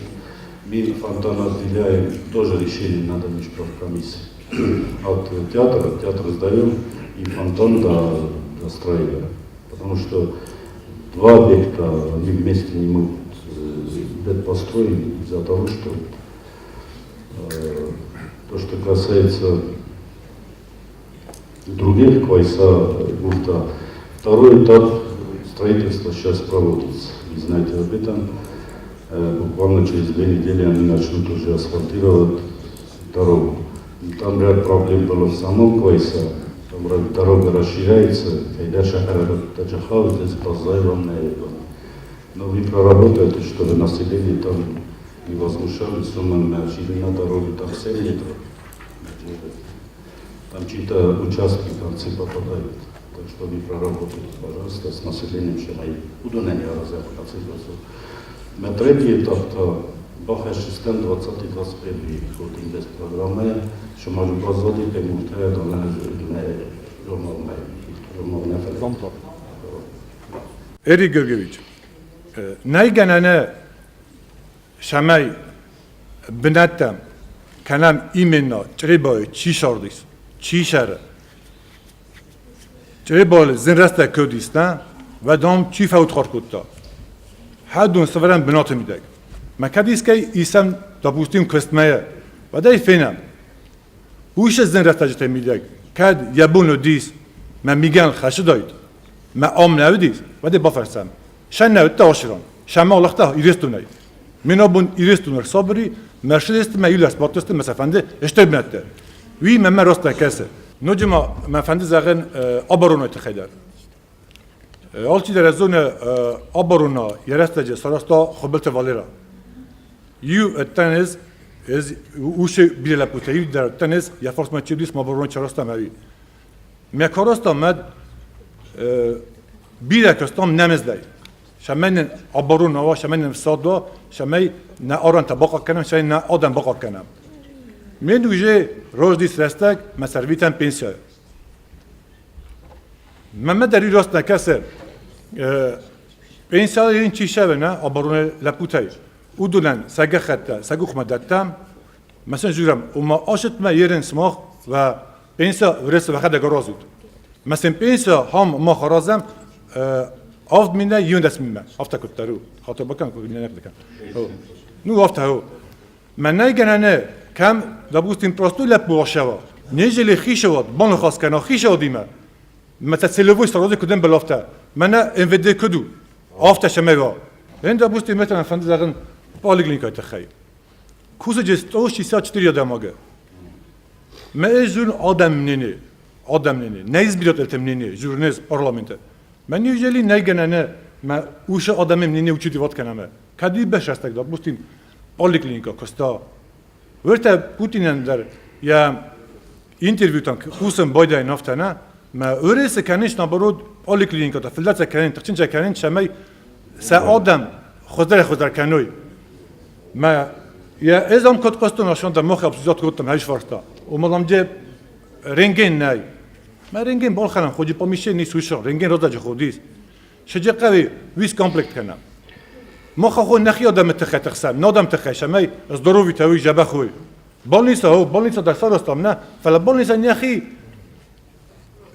мы фонтан отделяем, тоже решение надо в комиссии. От театр сдаем и фонтан достраиваем. Потому что два объекта они вместе не могут быть построены из-за того, что то, что касается других Квайса, Гурта, второй этап строительства сейчас проводится. Вы знаете об этом. Буквально через 2 недели они начнут уже асфальтировать дорогу. Там ряд проблем было в самом Квайсе. Там дорога расширяется, и дальше но вы проработаете, чтобы население там не возмущалось, ширина дороги там 7 метров. Там чьи-то участки в конце попадают. Так что вы проработаете, пожалуйста, с населением, что мои удаления разъявляются. Третий этап, Бахаш систем 20-21 год инвест программы, що можу позволити мультре до Eri Gürgevic, neygenene şamay binettem, kanam imenna, çriboy, çişordis, çişere. Çribol zinreste Kürdistan ve dom çifa utrarkutta. Hadun sıvıran binatı midek. Makadiskey isem dabustim kıstmaya. Ve de fenam. Bu işe zinreste ciddi midek. Kad yabunu dis, men migan xaşıdaydı. ما آم نودیز و دی بافرسم شن نود تاشران شما الله تا ایرستونای منا بون ایرستونر صبری مرشدست ما یولاس باتست مسافنده اشتبنته وی مم راست کسه نجما مفنده زغن آبرونا تخیدر آلتی در زون آبرونا یرستجه سراستا خبلت والرا یو تنز از وش بیل پوتایی در تنز یا فرس ما چیدیس ما آبرونا چراستا ماوی میکاراستا مد بیره کستم نمیزدی. شمن آبرون و شمن فساد شمی نه آران تباقا کنم شمی نه آدم باقا کنم. من دوجه روز دیس رستگ مسرویتن پنسیا. من مداری راست نکسر. پنسیا این چی شده نه آبرون لپوتای. او دولن سگ خطه سگوخ مدتم. مثلا جورم اما آشت ما یرن سماخ و پنسیا ورس وقت دگرازود. مثلا پنسیا هم ما خرازم آفت مینه یون دست میمه آفت کترو خاطر بکن که مینه نکدکن نو آفت هاو من نگنه کم دبوستیم پراستو لب باشوا نیجلی خیشواد بانو خاص کنه خیشوادیمه مت سلووی سرازی کدوم بلافته من انفده کدو آفت شموا این دبوستیم مثلا فند زغن پالیگلینکای تخیل کوز جست او 64 آدماگه من آدم نینه نیز بیاد التمنینه جورنالیست پارلمانته من نیوجلی نگننه ما اوش آدمم نینه اوچی دیوات کنم کدی بهش است که بودیم پالیکلینیکا کستا ورته پوتینن در я интервью там кусом бойдай нафтана ما أوريس كانش نبرود أول كلينيكا تفلت كانين تختين كانين شمي سأقدم خضر كانوي ما يا إذا كنت قصدنا عشان ده مخ أبسطات قلتم هايش فرطة ومالهم جاب رنجين ناي ما رنجين بول خلنا خودي بمشي نيسويشر رنجين رضا خوديس شجع قوي ويس كومبلكت كنا مخ خو نخي آدم تخت خسام نادم تخش شمي ضروری توی جبه خوی больница در سرستم نه فلا больница نخی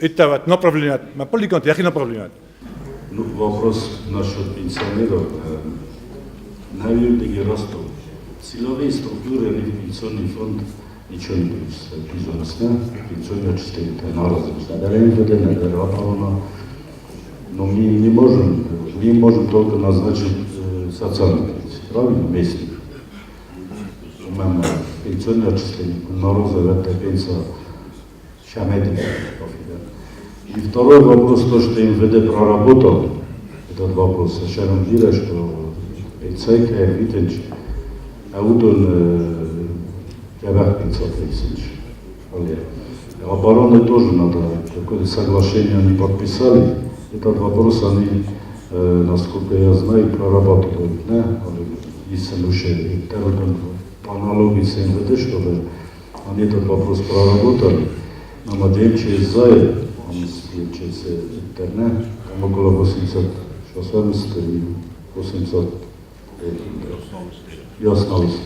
это no проблема, мы полигон, я не проблема. Ну, вопрос насчет пенсионеров. Наверное, растут. Силовые структуры или пенсионный фонд ничего не причисляют. Пенсионные отчисления на разум. Но мы не можем только назначить социальную пенсию. Правильно? Местных. Мы пенсионные отчисления на разум, это пенсия шамедина. И второй вопрос, то, что МВД проработал, этот вопрос, совершенно верю, что пенсия, Витенч, Аудон, Ябах 500 тысяч. Обороны тоже надо, какое-то соглашение они подписали, этот вопрос они, насколько я знаю, прорабатывают, да? Если уже по аналогии с МВД, чтобы они этот вопрос проработали, нам отдельно через ЗАИ, через интернет, там около 800 и 800 и осталось.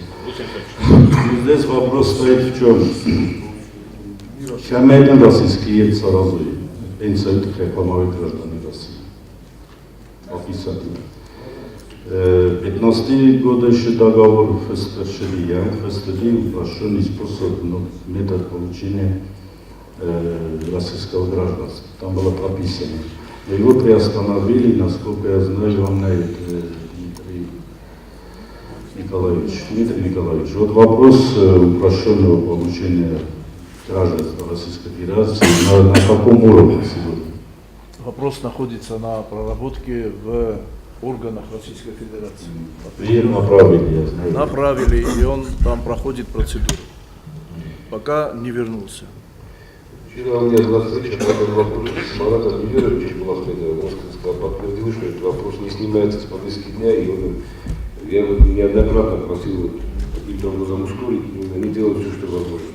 И здесь вопрос стоит в чем? Шамейден российский есть сразу, пенсия рекламовые граждане России. Официально. 15 года еще договор ФСТД, упрощенный способ, метод получения российского гражданства. Там было прописано. Его приостановили, насколько я знаю, он Дмитрий Николаевич. Вот вопрос упрощенного получения гражданства Российской Федерации на каком уровне сегодня? Вопрос находится на проработке в органах Российской Федерации. И направили, я знаю. Направили, и он там проходит процедуру. Пока не вернулся. Вчера у меня была встреча по этому вопросу с Маратом Юрьевичем Балахмедовым. Он подтвердил, что этот вопрос не снимается с повестки дня, и я неоднократно просил каким-то образом ускорить, они делают все, что возможно.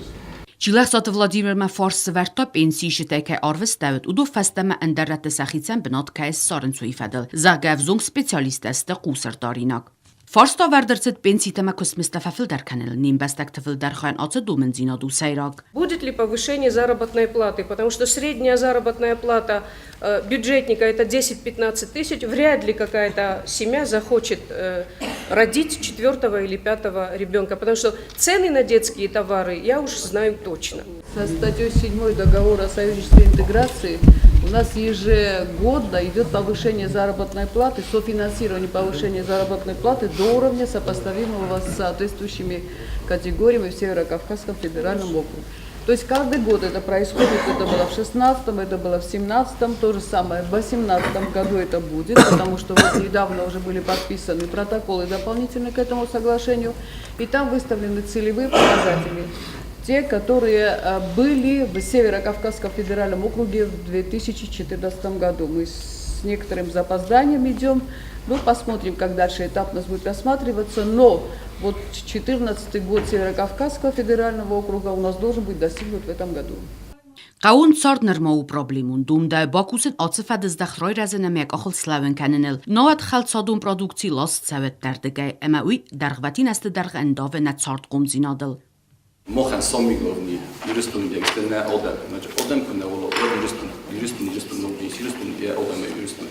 Չիլախսատը Վլադիմիր Մաֆորսը վերտա պենսի շտեքը արվստավդ ու դու ֆաստամը ընդդարատը սախիցան բնոտ կայս սարնցուի ֆադել զագավզունգ սպեցիալիստեստը կուսր տարինակ Форста вердерцет пенсии тема космистафа филдерканел, нимбестек филдерхан ацедумен зинаду сайрак. Будет ли повышение заработной платы? Потому что средняя заработная плата бюджетника это 10-15 тысяч. Вряд ли какая-то семья захочет родить 4-го или 5-го ребенка. Потому что цены на детские товары я уж знаю точно. Со статьей 7 договора о союзнической интеграции у нас ежегодно идет повышение заработной платы, софинансирование повышения заработной платы до уровня, сопоставимого с соответствующими категориями в Северо-Кавказском федеральном округе. То есть каждый год это происходит, это было в 16-м, это было в 17-м, то же самое в 18-м году это будет, потому что вот недавно уже были подписаны протоколы дополнительные к этому соглашению, и там выставлены целевые показатели. Те, которые были в Северо-Кавказском федеральном округе в 2014 году. Мы с некоторым запозданием идем, посмотрим, как дальше этапность будет рассматриваться, но вот 2014 год Северо-Кавказского федерального округа у нас должен быть достигнут в этом году. Qaun tsardner mau problemun dumda Bakusin atsfad zdakhroi razana mek akhol slaven kanenel noat khalt sadum produksi last savet dardegay emawi dargvatin ast darg endave na tsard qumzinadel Mohan Somigovni, juristun eksterne odem. Znači odem koji ne volo, juristun новый, juristun je odem je juristun.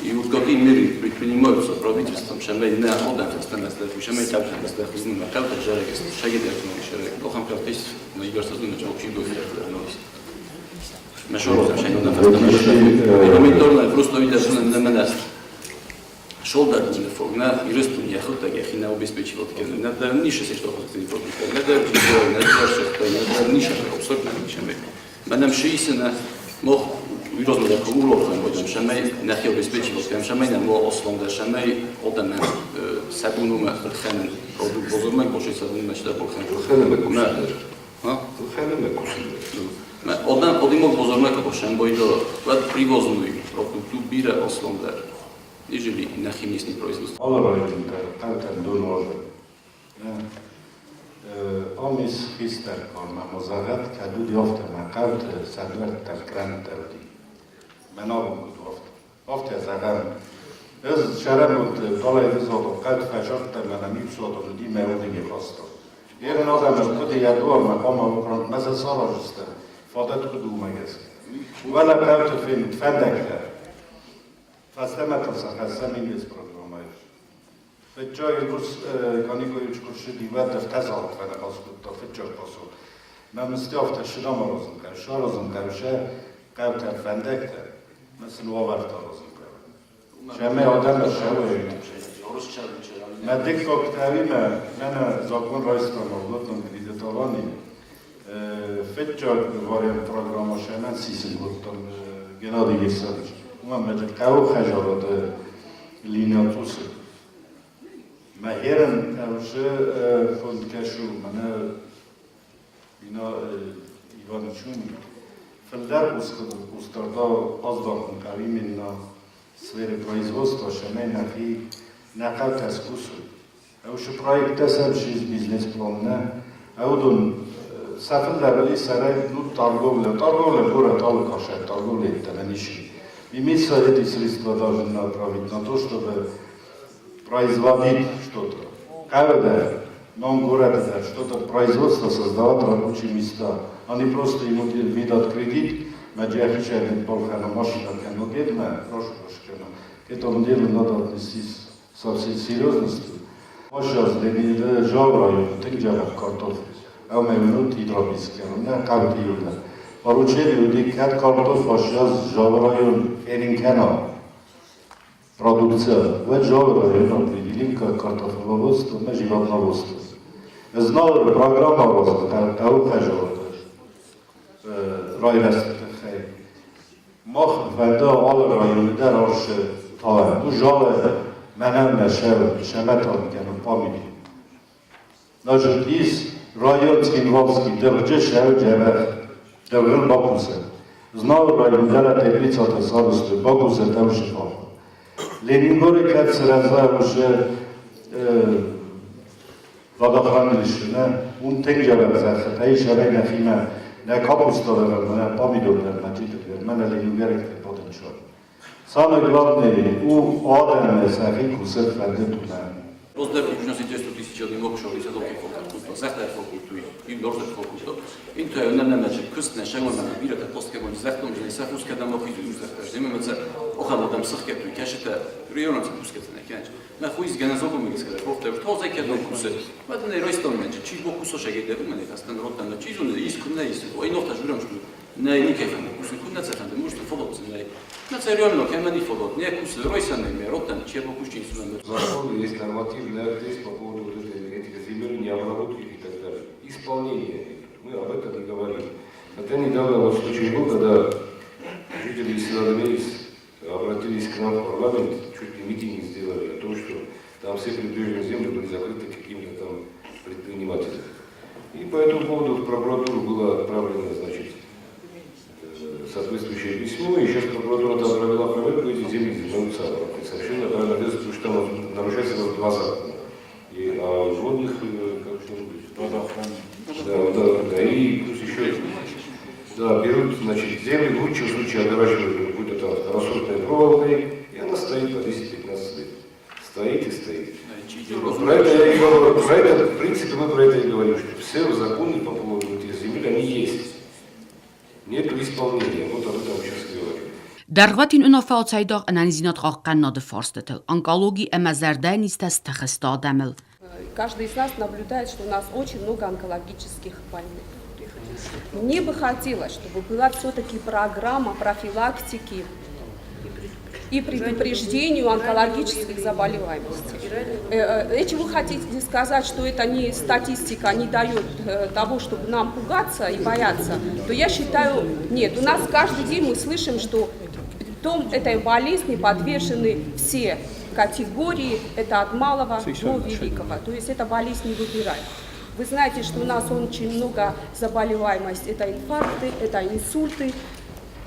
И вот какие меры предпринимаются правительством, шамей не одна фестенность, шамей также фестенность, мы как то жарек, шаги делают шарек. Лохам картис, но игры созданы, что общий гость вернулись. Мы шоу шаги на фестенность. Элементарно просто видишь на менест. Шолдар на юристу не охота, я хина обеспечивал такие. Надо нише се что хотите информировать. Надо нише абсолютно нише. Madame Шиисина мог Юрозмада уловхан будем шамай нахи обеспечивал, кем шамай не мог ослонда шамай одам сабунума хрхан продукт бозормак больше сабун начал полхан. ხელი მეკუსინდა. Odím od pozorného pošem, bo to привозную продукту бира Ослондер. И жили на химическом производстве. Omis histerkon ma mozagat kadu diofte ma kaut sadver tarkrant terdi. Menovum diofte. Ofte zagan. Ez sharamut dolay vizoto kaut fashot ma mipsoto di meudingi kosto. Jeden adam kudi yador ma kama front masa sarajista. Fadat kudu mages. Wala kaut fin tfendekte. Fastemat samin is programaj. Fecsoy Rus Kanikovic Kurshidi vedde tezalt vele azgutta fecsoy passzol. Nem stjafta shramorozum kar, sharozum kar, she kauter fendekte, mesela ovartarozum kar. Sheme adam shawe. Medik koktavime, mena zakon raistan olotun gidetavani. Fecsoy varian programa shemen sisin gottan genadi gisavic. Uma medik kav khajarat liniatusu. Ma heren evşe fondkeşu mana bina Ivanichun Felder ustarda azdan kavimin na sfere производства шемена и накал таскусу. Evşe proyekte sebşiz biznes planına evdun safirler sare nu торговля город Алкаша, торговля это нищий. Имеется эти средства должны направить на то, чтобы производить что-то. Когда нам говорят, что-то производство создавать рабочие места, они просто ему видят кредит, медиахичайный полхана машина, но гедна, прошу пошкена, к этому делу надо отнестись со всей серьезностью. Сейчас для Жавра, тыгджава картофель, а мы минут и дробиски, на карте юда. Поручили люди, как картофель, сейчас Жавра, Феринкена. Продукция. В Жавра определим как картофеловодство на животноводство. Знал программа роста, того хаживает. Райрастет хай. Мах вода ал районда роше та. Ну жаве менен шеметон кену памяти. Значит, из районский инвалский держе шеу джеве дерген бакусе. Знал районда теплица сарусты бакусе там шифа. Ленингоры как сразу уже водохранилища, он тенджера захат, а еще рейна фима, на капустовер, на помидорер, на титовер, на Ленингоры как потенциал. Самое главное, у Адама сахи кусет фандетуна. Pozdravím už asi 200 000 один обшори се доки фокултура, захта фокултура, и доржа фокултура. И то е немне че късне шагон на бирате постке го захтом, че се фуска да мохи ду захта. Земеме се охалодам сахкету и кашете районот се пускате на кенч. На хуиз генезогом ги скаде повтор, то за кедон кусе. Мада не ройстон менче, чи бокусо шагеде мене кастен ротан на чизу не искуне иси. Ой нофта журам што не никефен кусе куна се фанде, може фолот се не. На це реально кемени фолот, не кусе ройсан не ротан, че бокушчин су на. Закон есть нормативный акт по поводу вот этой энергетики, земель, необработки и так далее. Исполнение. Мы об этом не говорим. Хотя недавно вот случай был, когда жители села Домерис обратились к нам в парламент, чуть ли митинг сделали о том, что там все прибрежные земли были закрыты какими-то там предпринимателями. И по этому поводу в прокуратуру было отправлено, значит, соответствующее письмо, и сейчас прокуратура там провела проверку, эти земли занимаются совершенно правильно, потому что там нарушается два закона. А водных, как что-нибудь, да, и плюс еще, да, берут, значит, земли, в лучшем случае огораживают какой-то там второсортной проволокой, и она стоит по 10-15 лет. Стоит и стоит. Про это я и говорю, про это, в принципе, мы про это и говорим, что все законы по поводу этих земель, они есть. Нету исполнения, вот об этом сейчас говорим. Дарغاتین اونافاوتسایداغ انانزینات قاقن ناد فارستتل. онкологии эмазерден истес тахестадемел. Каждый из нас наблюдает, что у нас очень много онкологических больных. Мне бы хотелось, чтобы была все-таки программа профилактики и предупреждению онкологических заболеваемостей. Если вы хотите сказать, что это не статистика, не дает того, чтобы нам пугаться и бояться, то я считаю, нет. У нас каждый день мы слышим, что этой болезни подвержены все категории, это от малого до великого. То есть эта болезнь не выбирает. Вы знаете, что у нас очень много заболеваемость, это инфаркты, это инсульты,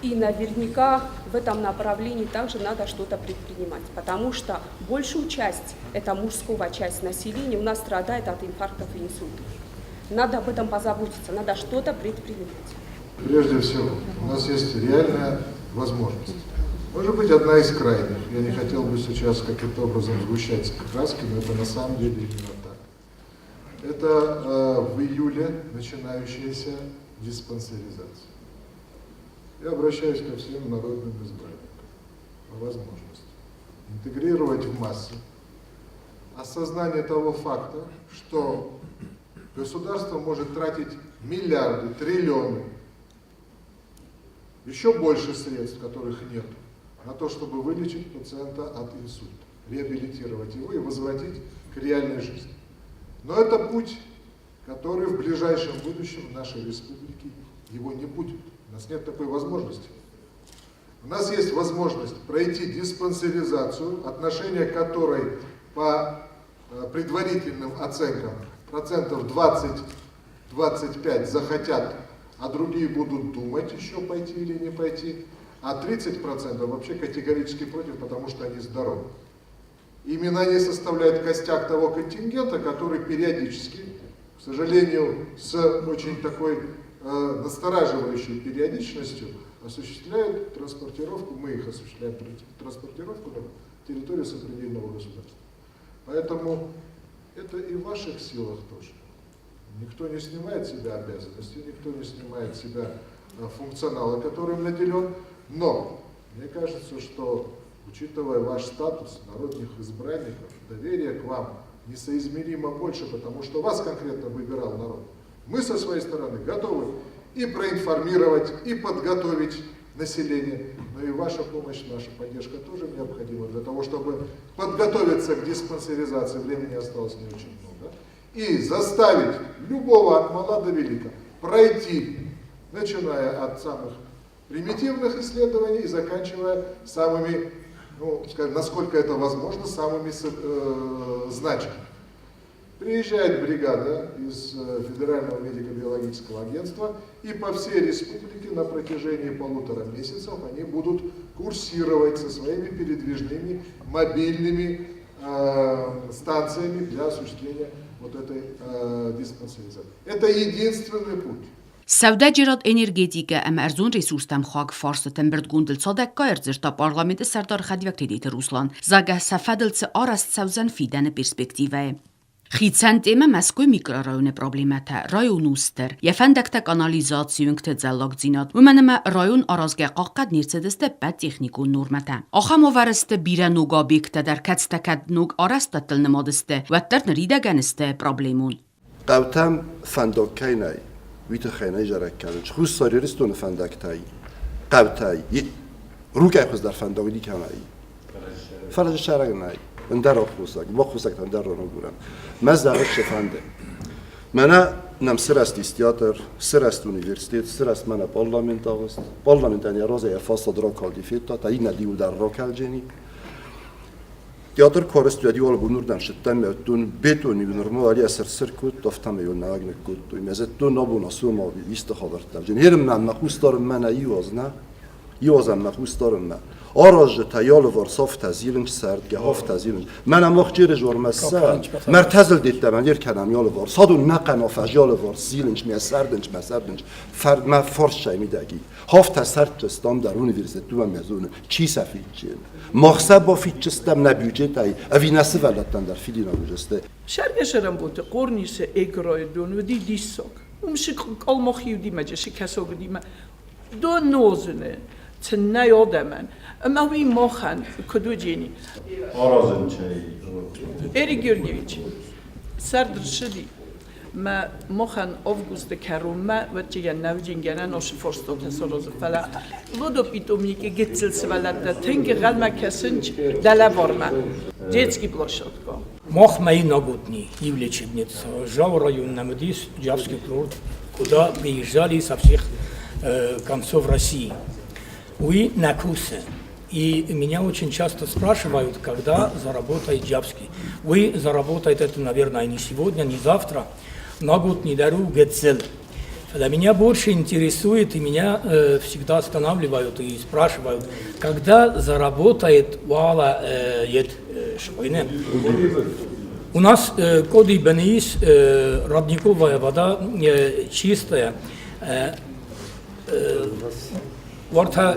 и наверняка в этом направлении также надо что-то предпринимать, потому что большую часть, это мужского часть населения, у нас страдает от инфарктов и инсультов. Надо об этом позаботиться, надо что-то предпринимать. Прежде всего, у нас есть реальная возможность. Может быть, одна из крайних. Я не хотел бы сейчас каким-то образом сгущать краски, но это на самом деле именно так. Это в июле начинающаяся диспансеризация. Я обращаюсь ко всем народным избранникам по возможности интегрировать в массы осознание того факта, что государство может тратить миллиарды, триллионы, еще больше средств, которых нет, на то, чтобы вылечить пациента от инсульта, реабилитировать его и возвратить к реальной жизни. Но это путь, который в ближайшем будущем в нашей республике его не будет. У нас нет такой возможности. У нас есть возможность пройти диспансеризацию, отношение к которой по предварительным оценкам процентов 20-25 захотят, а другие будут думать еще пойти или не пойти, а 30% вообще категорически против, потому что они здоровы. Именно они составляют костяк того контингента, который периодически, к сожалению, с очень такой настораживающей периодичностью осуществляют транспортировку, мы их осуществляем транспортировку на территорию сопредельного государства. Поэтому это и в ваших силах тоже. Никто не снимает с себя обязанности, никто не снимает с себя функционала, которым наделен, но мне кажется, что, учитывая ваш статус народных избранников, доверие к вам несоизмеримо больше, потому что вас конкретно выбирал народ. Мы со своей стороны готовы и проинформировать, и подготовить население, но и ваша помощь, наша поддержка тоже необходима для того, чтобы подготовиться к диспансеризации, времени осталось не очень много, и заставить любого от мала до велика пройти, начиная от самых примитивных исследований и заканчивая самыми, ну, скажем, насколько это возможно, самыми значимыми. Приезжает бригада из Федерального медико-биологического агентства, и по всей республике на протяжении 1,5 месяцев они будут курсировать со своими передвижными мобильными станциями для осуществления вот этой диспансеризации. Это единственный путь. Սավդաջիրատ էներգետիկը əmərzun resurstam xaq farsı tembird gundil sadek kayrzirta parlamenti serdar xadvekti Ruslan. Zagah safadilci arast savzan fidene perspektive. Խիցան տեմը Մոսկվի միկրոռայոնի պրոբլեմատը ռայոն ուստեր եփանդակտակ անալիզացիոն կտեզալակ զինատ ումենմա ռայոն արազգա qaqad ներցեդստե բա տեխնիկոն նորմատա ախամովարստը բիրանուգաբիկտը դարքացտակad նուգ արաստատլ նմադստե վատտր նրիդագանստե պրոբլեմուն قوتم فندقای نای ویت خینای جرکانش خوش ساریرستون فندقتای قوتای روکای خوش در فندقی کنای فرج شرق نای اندر خوسک با خوسک اندر رو نگورم مزدق شفنده من نم سرست استیاتر سرست universitet سرست من parlament آغاست parlament یعنی رازه فاصله راکال دیفیتا تا این ندیو در راکال جنی تئاتر کارست یادی ولی بنوردن شدن میتون بتونی بنورمالی اثر سرکوت دفتم یون ناگن کود توی مزد تو نبود نسوم آبی بیست خبرت درجن هرم من مخوست دارم من یوازم مخوست دارم من آراج تیال ورصاف تزیلنج سرد که هفت تزیلنج من هم وقتی جور مسا مرتزل دیدم من یر کنم یال ور صادون نقنا فجال ور زیلنج می سردنج فرد ما فرش شای میدگی هفت سرد استام در اونیورسیته تو مزون چی سفید چین مخصب با فیت چستم نبیوجه تای اوی نسه ولدتن در فیلی نبیوجسته شرگشرم بود قرنیس اگرای دون و دی دیساک اونش کالمخیو دی مجلس کساگ دی ما دو نوزنه تنای آدمان اما وی ماخن کدو جینی آرازن چای اری گرگیویچ سرد شدی ما ماخن آفگوست کرومه و چیه نوجینگنه ناش فرستاد هساراز فلا لودو پیتومی که گتسل سوالده تنگ غلمه کسنج دله وارمه детский площадка. Мох мои нагодни и в лечебнице. Жал район Намадис, Джавский курорт, куда приезжали со всех концов России. Вы на курсе. И меня очень часто спрашивают, когда заработает Джавский. Вы заработаете это, наверное, не сегодня, не завтра. на год не дару гецел. Меня больше интересует, и меня всегда останавливают и спрашивают, когда заработает вала шпойне. У нас коды Бенис, родниковая вода чистая. Варта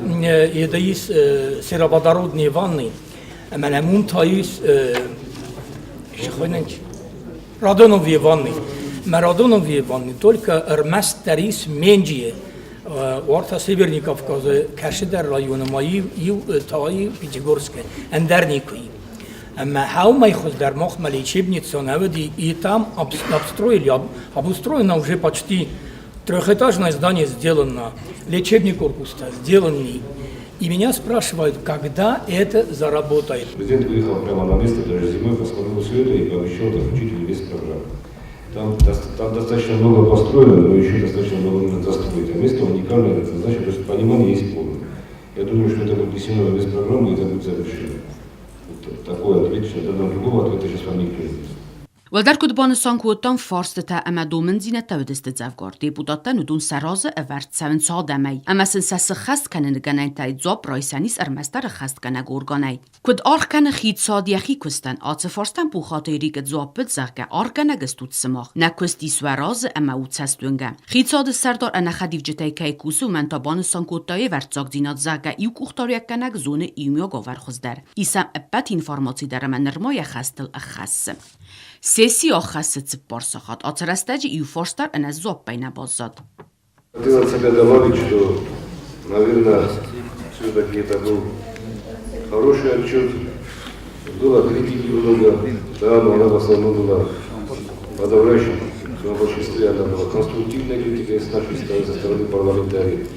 едоис сероводородные ванны. Менемун таис радоновые ванны. Радоновые ванны только армастерис меньшие. Варта Северный Кавказ, Кашидар района мои и Таи Пятигорская, Эндерникой. Хаумай хоздар махма лечебница наводи и там обстроили, обустроено уже почти трехэтажное здание сделано, лечебный корпус сделанный. И меня спрашивают, когда это заработает. Президент выехал прямо на место, даже зимой посмотрел все это и пообещал включить весь программу. Там достаточно много построено, но еще достаточно много нужно застроить. А место уникальное, это значит, то есть понимание есть полное. Я думаю, что это будет внесено в весь программу, и это будет завершено. Такой ответ, что другого ответа сейчас вам никто не даст. ولدر کدبان سانکوتان فارس تا اما دومن زینه تا ودست زفگار دیپوتاتا ندون سرازه اورد سون سادمی اما سنسس خست کنه نگنین تای زاب رایسانیس ارمستر خست کنه گورگانه کد آرخ کنه خید سادیخی کستن آت فارستن پوخاته ریک زاب بد زغه آرگنه گستود سماخ نکستی سوراز اما اوتسستونگه خید ساد سردار انا خدیف جتای که کوسو من تا بان سانکوتای ورد زاگ زینات زغه ایو کوختاری کنه زونه ایمیو گاور خزدر ایسم ابت اینفارماسی در من نرمای خستل اخص Сессия хасится порсахат, а царастаджи и форстар она зоб пайна базад. Хотел от себя добавить, что, наверное, все-таки это был хороший отчет. Было критики много, да, но она в основном была подавляющей, в своем большинстве она была конструктивной критикой с нашей стороны, со стороны парламентариев.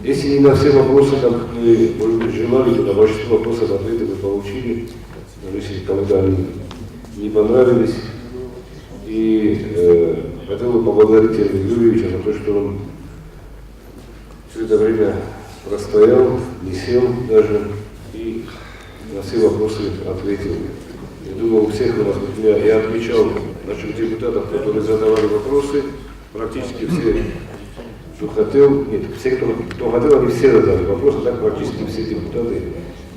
Если не на все вопросы, как мы, может быть, желали, то на большинство вопросов ответы мы получили, но если кому-то они не понравились. И хотел бы поблагодарить Андрея Юрьевича за то, что он все это время простоял, не сел даже и на все вопросы ответил. Я думаю, у всех у нас, я отмечал наших депутатов, которые задавали вопросы, практически все, кто хотел, нет, все, кто хотел, они все задали вопросы, так практически все депутаты,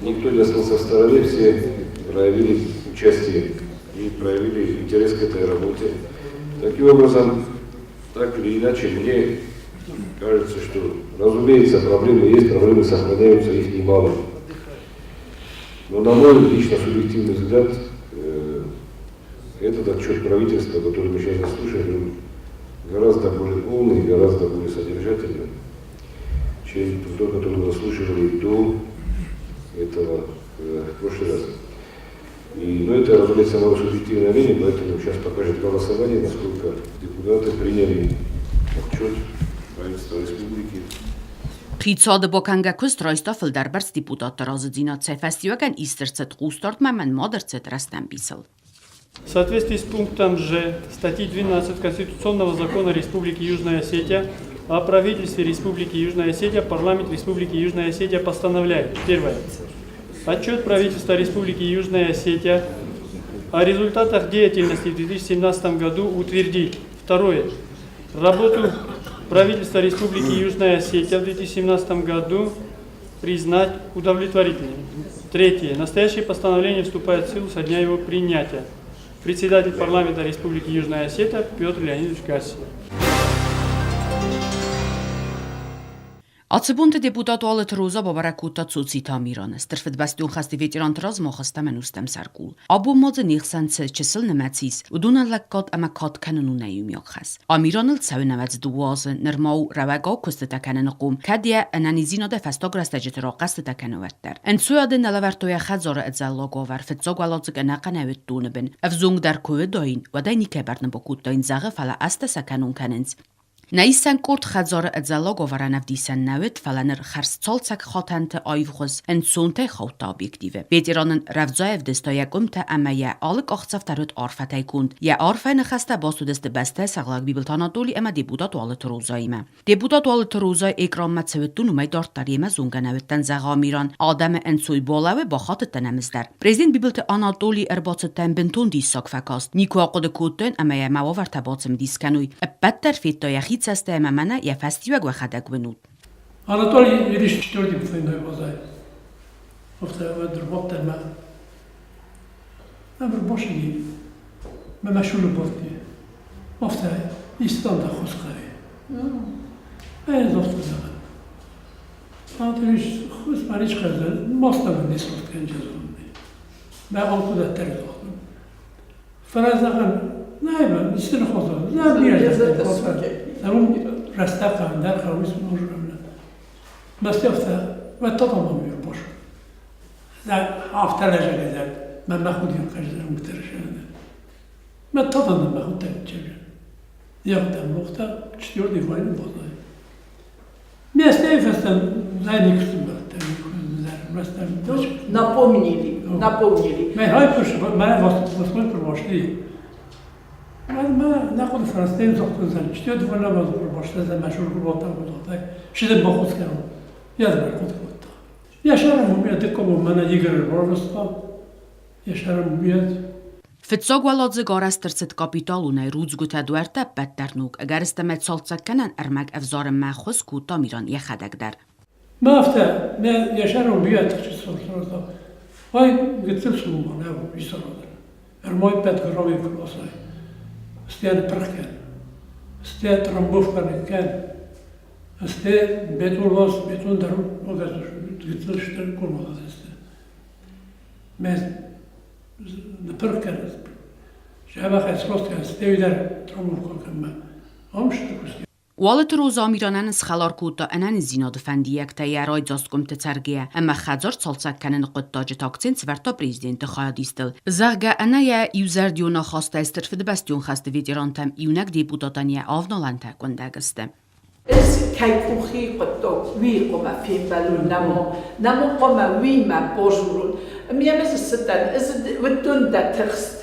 никто не остался в стороне, все проявили участие и проявили интерес к этой работе. Таким образом, так или иначе, мне кажется, что, разумеется, проблемы есть, проблемы сохраняются, их немало. Но на мой лично субъективный взгляд, этот отчет правительства, который мы сейчас слушаем, гораздо более полный, гораздо более содержательный, чем тот, который мы слушали до этого в прошлый раз. Но это, разумеется, мое субъективное мнение, поэтому сейчас покажет голосование, насколько депутаты приняли отчет правительства республики. Խիցադը բոքանգակոս տրոյստոֆլ դարբերց դիպուտատ ռազդինա цефестիվական истерцет густарт маман модерцет растамбисел. В соответствии с пунктом Ж статьи 12 Конституционного закона Республики Южная Осетия о правительстве Республики Южная Осетия, парламент Республики Южная Осетия постановляет. Первое. Отчет правительства Республики Южная Осетия о результатах деятельности в 2017 году утвердить. Второе. Работу правительства Республики Южная Осетия в 2017 году признать удовлетворительной. Третье. Настоящее постановление вступает в силу со дня его принятия. Председатель парламента Республики Южная Осетия Петр Леонидович Гассия. Ացբունտը դեպուտատուալը թրոզա բավարակուտա ծուցի թամիրանը, ստրվդ բաստյուն խաստի վետիրան տրազ մոխաստա մենուստեմ սարկուլ։ Աբու մոձը նիխսանցը չսլ նմացիս, ուդունան լակկատ əmə kat kanunun nəyum yoxas. Amiranıl çəvnəvəz duwazı, nırmau rəvəqa küstə təkənən qum, kədiyə ənənizina də fəstograstəcət raqastı təkənəvətlər. Ənsuyadı nələvərtoya xəzarı ədzəlloqo var, fətsog valazıq ənəqə nəvət dunubin, əvzung dar kövə doyin, və də nikəbərnə bokut doyin zağı fələ əstə səkənun kənins. Նայսան կորդ խազարը ըձալոգ ովարանավ դիսան նավետ վալանր խարսցոլցակ խոտանտը այվխոս ընցունտե խոտա օբյեկտիվը։ Բետիրանն Ravzaev դստոյակում թե ամայա ալը կողցավտարոտ արֆատայքունդ։ Յա արֆայնը խաստա բոստուդստը բաստե սաղլակ բիբլտանատոլի էմա դեպուտատ ուալը թրուզայիմը։ Դեպուտատ ուալը թրուզայ էկրամմա ցվտուն ու մայ դարտարիեմա զունգանավետտան զաղամիրան ադամը ընցույ բոլավը բախատը տնամստար։ Պրեզիդենտ բիբլտը Անատոլի էրբոցը տեմբնտուն դիսոկվակաստ։ Նիկո ակոդը կուտեն ամայա մավովարտաբոցım դիսկանույ։ Պատտար ֆիտոյախի Цастемамана я фестиваль выходок вынут. Анатолий Ильич четвертый двойной базай. Повторяю, работа ма. Амр бошни. ما مشغول بودی. повторяю, ایستان دا خوشخواه. این دوست دارم. آنتونیش خوش مریض کرده. ماستم نیست کنج زمانی. من آن کودت تر داشتم. فراز نکن. نه من ایستان خوشم. نه بیاد. زمون رسته کن در خواهیش موجودم نه. مستفتا و تمام می‌ر باش. در هفته لجنه در من مخودیم کردم مترشنده. من تمام مخود تجربه. یادم وقتا چطور دیوانی بودم. Место фестиваля заинтересован. Напомнили. Мы вас прошли. Мы находим французский язык. Что это было вас прошли за машину работа было. Что это было сказано? Я знаю как это. Я шаром умею такого мана игры просто. Я шаром умею. Фитсогвалодзе гарастырцет капитал унай рузгута дуарта баттарнук агарста метсолцакканан армак авзар махус кута миран яхадагдар. Мафта мен яшаром бият чисолсорда. Ай гетсэлсум мана висарада. Армой пет грови класай. Стян прахкан. Стян трамбовкан кан. Стян бетулос бетун дару огаз гетсэлштер колмадас. Мен نپرکن شبه خسروست که استیدر ترمون کنم آمشته کسی. والت روزامیرانن سخالار کوتا انن زیناد فندیک تا یارای جاسکم ترگیه اما خزار سالسک کنن قطاج تاکسین سورتا پریزیدنت خیادیستل. زغگا انا یا یوزر دیونا خواسته استرفد بستیون خسته ویدیران تام یونک دیپوتاتانی آفنالان تکونده گسته. از کیفوخی قطع وی قم فیم بلون نمو قم وی ما بوجورون میام از ستن از ودون دترست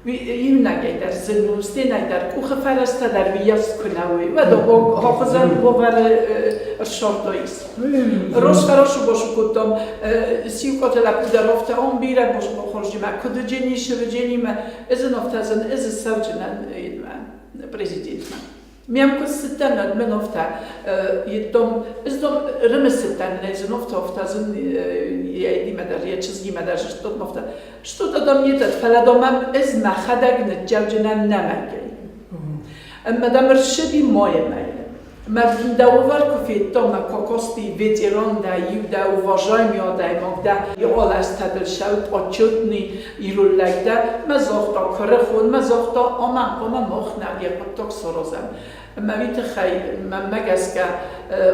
وی یونگی در زنو استینای در کوخ فرست در ویاس کناوی و دو حافظان باور شرطاییس روز فراشو باشو کدام سیو کات لب در افت آن بیره باش بخورجی ما کد جنی شرجنی ما از نفتازن از سوچنن پرزیدنت ما میام که ستن من افت یدم از دم رم ستن نیز نفت افتازن یادی مدار یه چیزی مدار شد نفت شد دادم یتت فلادامم از مخدق نجوجنن نمکی اما دم رشدی مایه ما داور کفیت تا ما کاکاستی ویتران دا یودا و واژای میادای مقدا یه آلاست تدل شود آچودنی ایرولگ دا مزاختا کره خود مزاختا آمن قام مخنگ یه پتاک سرازم ما ویت خی من مگس که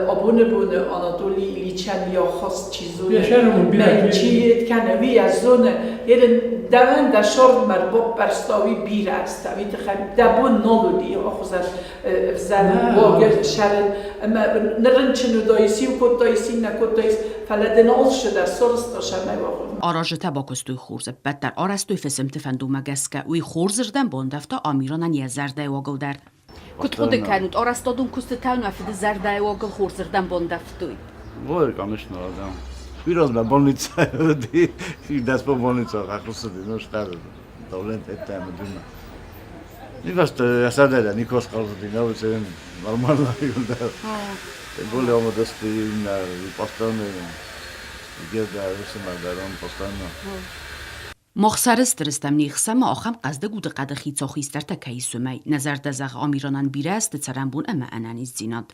آبونه بونه آناتولی لیچن یا خاص چیزونه من چیت کنه وی از زونه یه دوان در شرط مربوط برستاوی بیر است ویت خی دبون نولودی آخوزن زن واقع شرن اما نرنچنو دایسی و کد دایسی نکد دایس فلدن آز شده سرست داشتن واقع آراجتا باکستوی خورزه بدتر آرستوی فسمت فندو مگسکه وی خورزردن بوندفتا آمیرانن یه زرده واقل در کت خود کنود آرستادون کست تاون وفید زرده واقل خورزردن بوندفتوی وای конечно да. Вирозна болница и дас по болница ахлоса ну штар давлент это медуна. Нивашта я садела никос қалды новце нормально да. Более омадасты на постоянно где-то весьма постоянно. مخسرست درستم نیخسم آخم قصد گود قد خیتا خیستر تکهی سومی نظر دزغ آمیرانان بیره است ترنبون اما انانیز زیناد.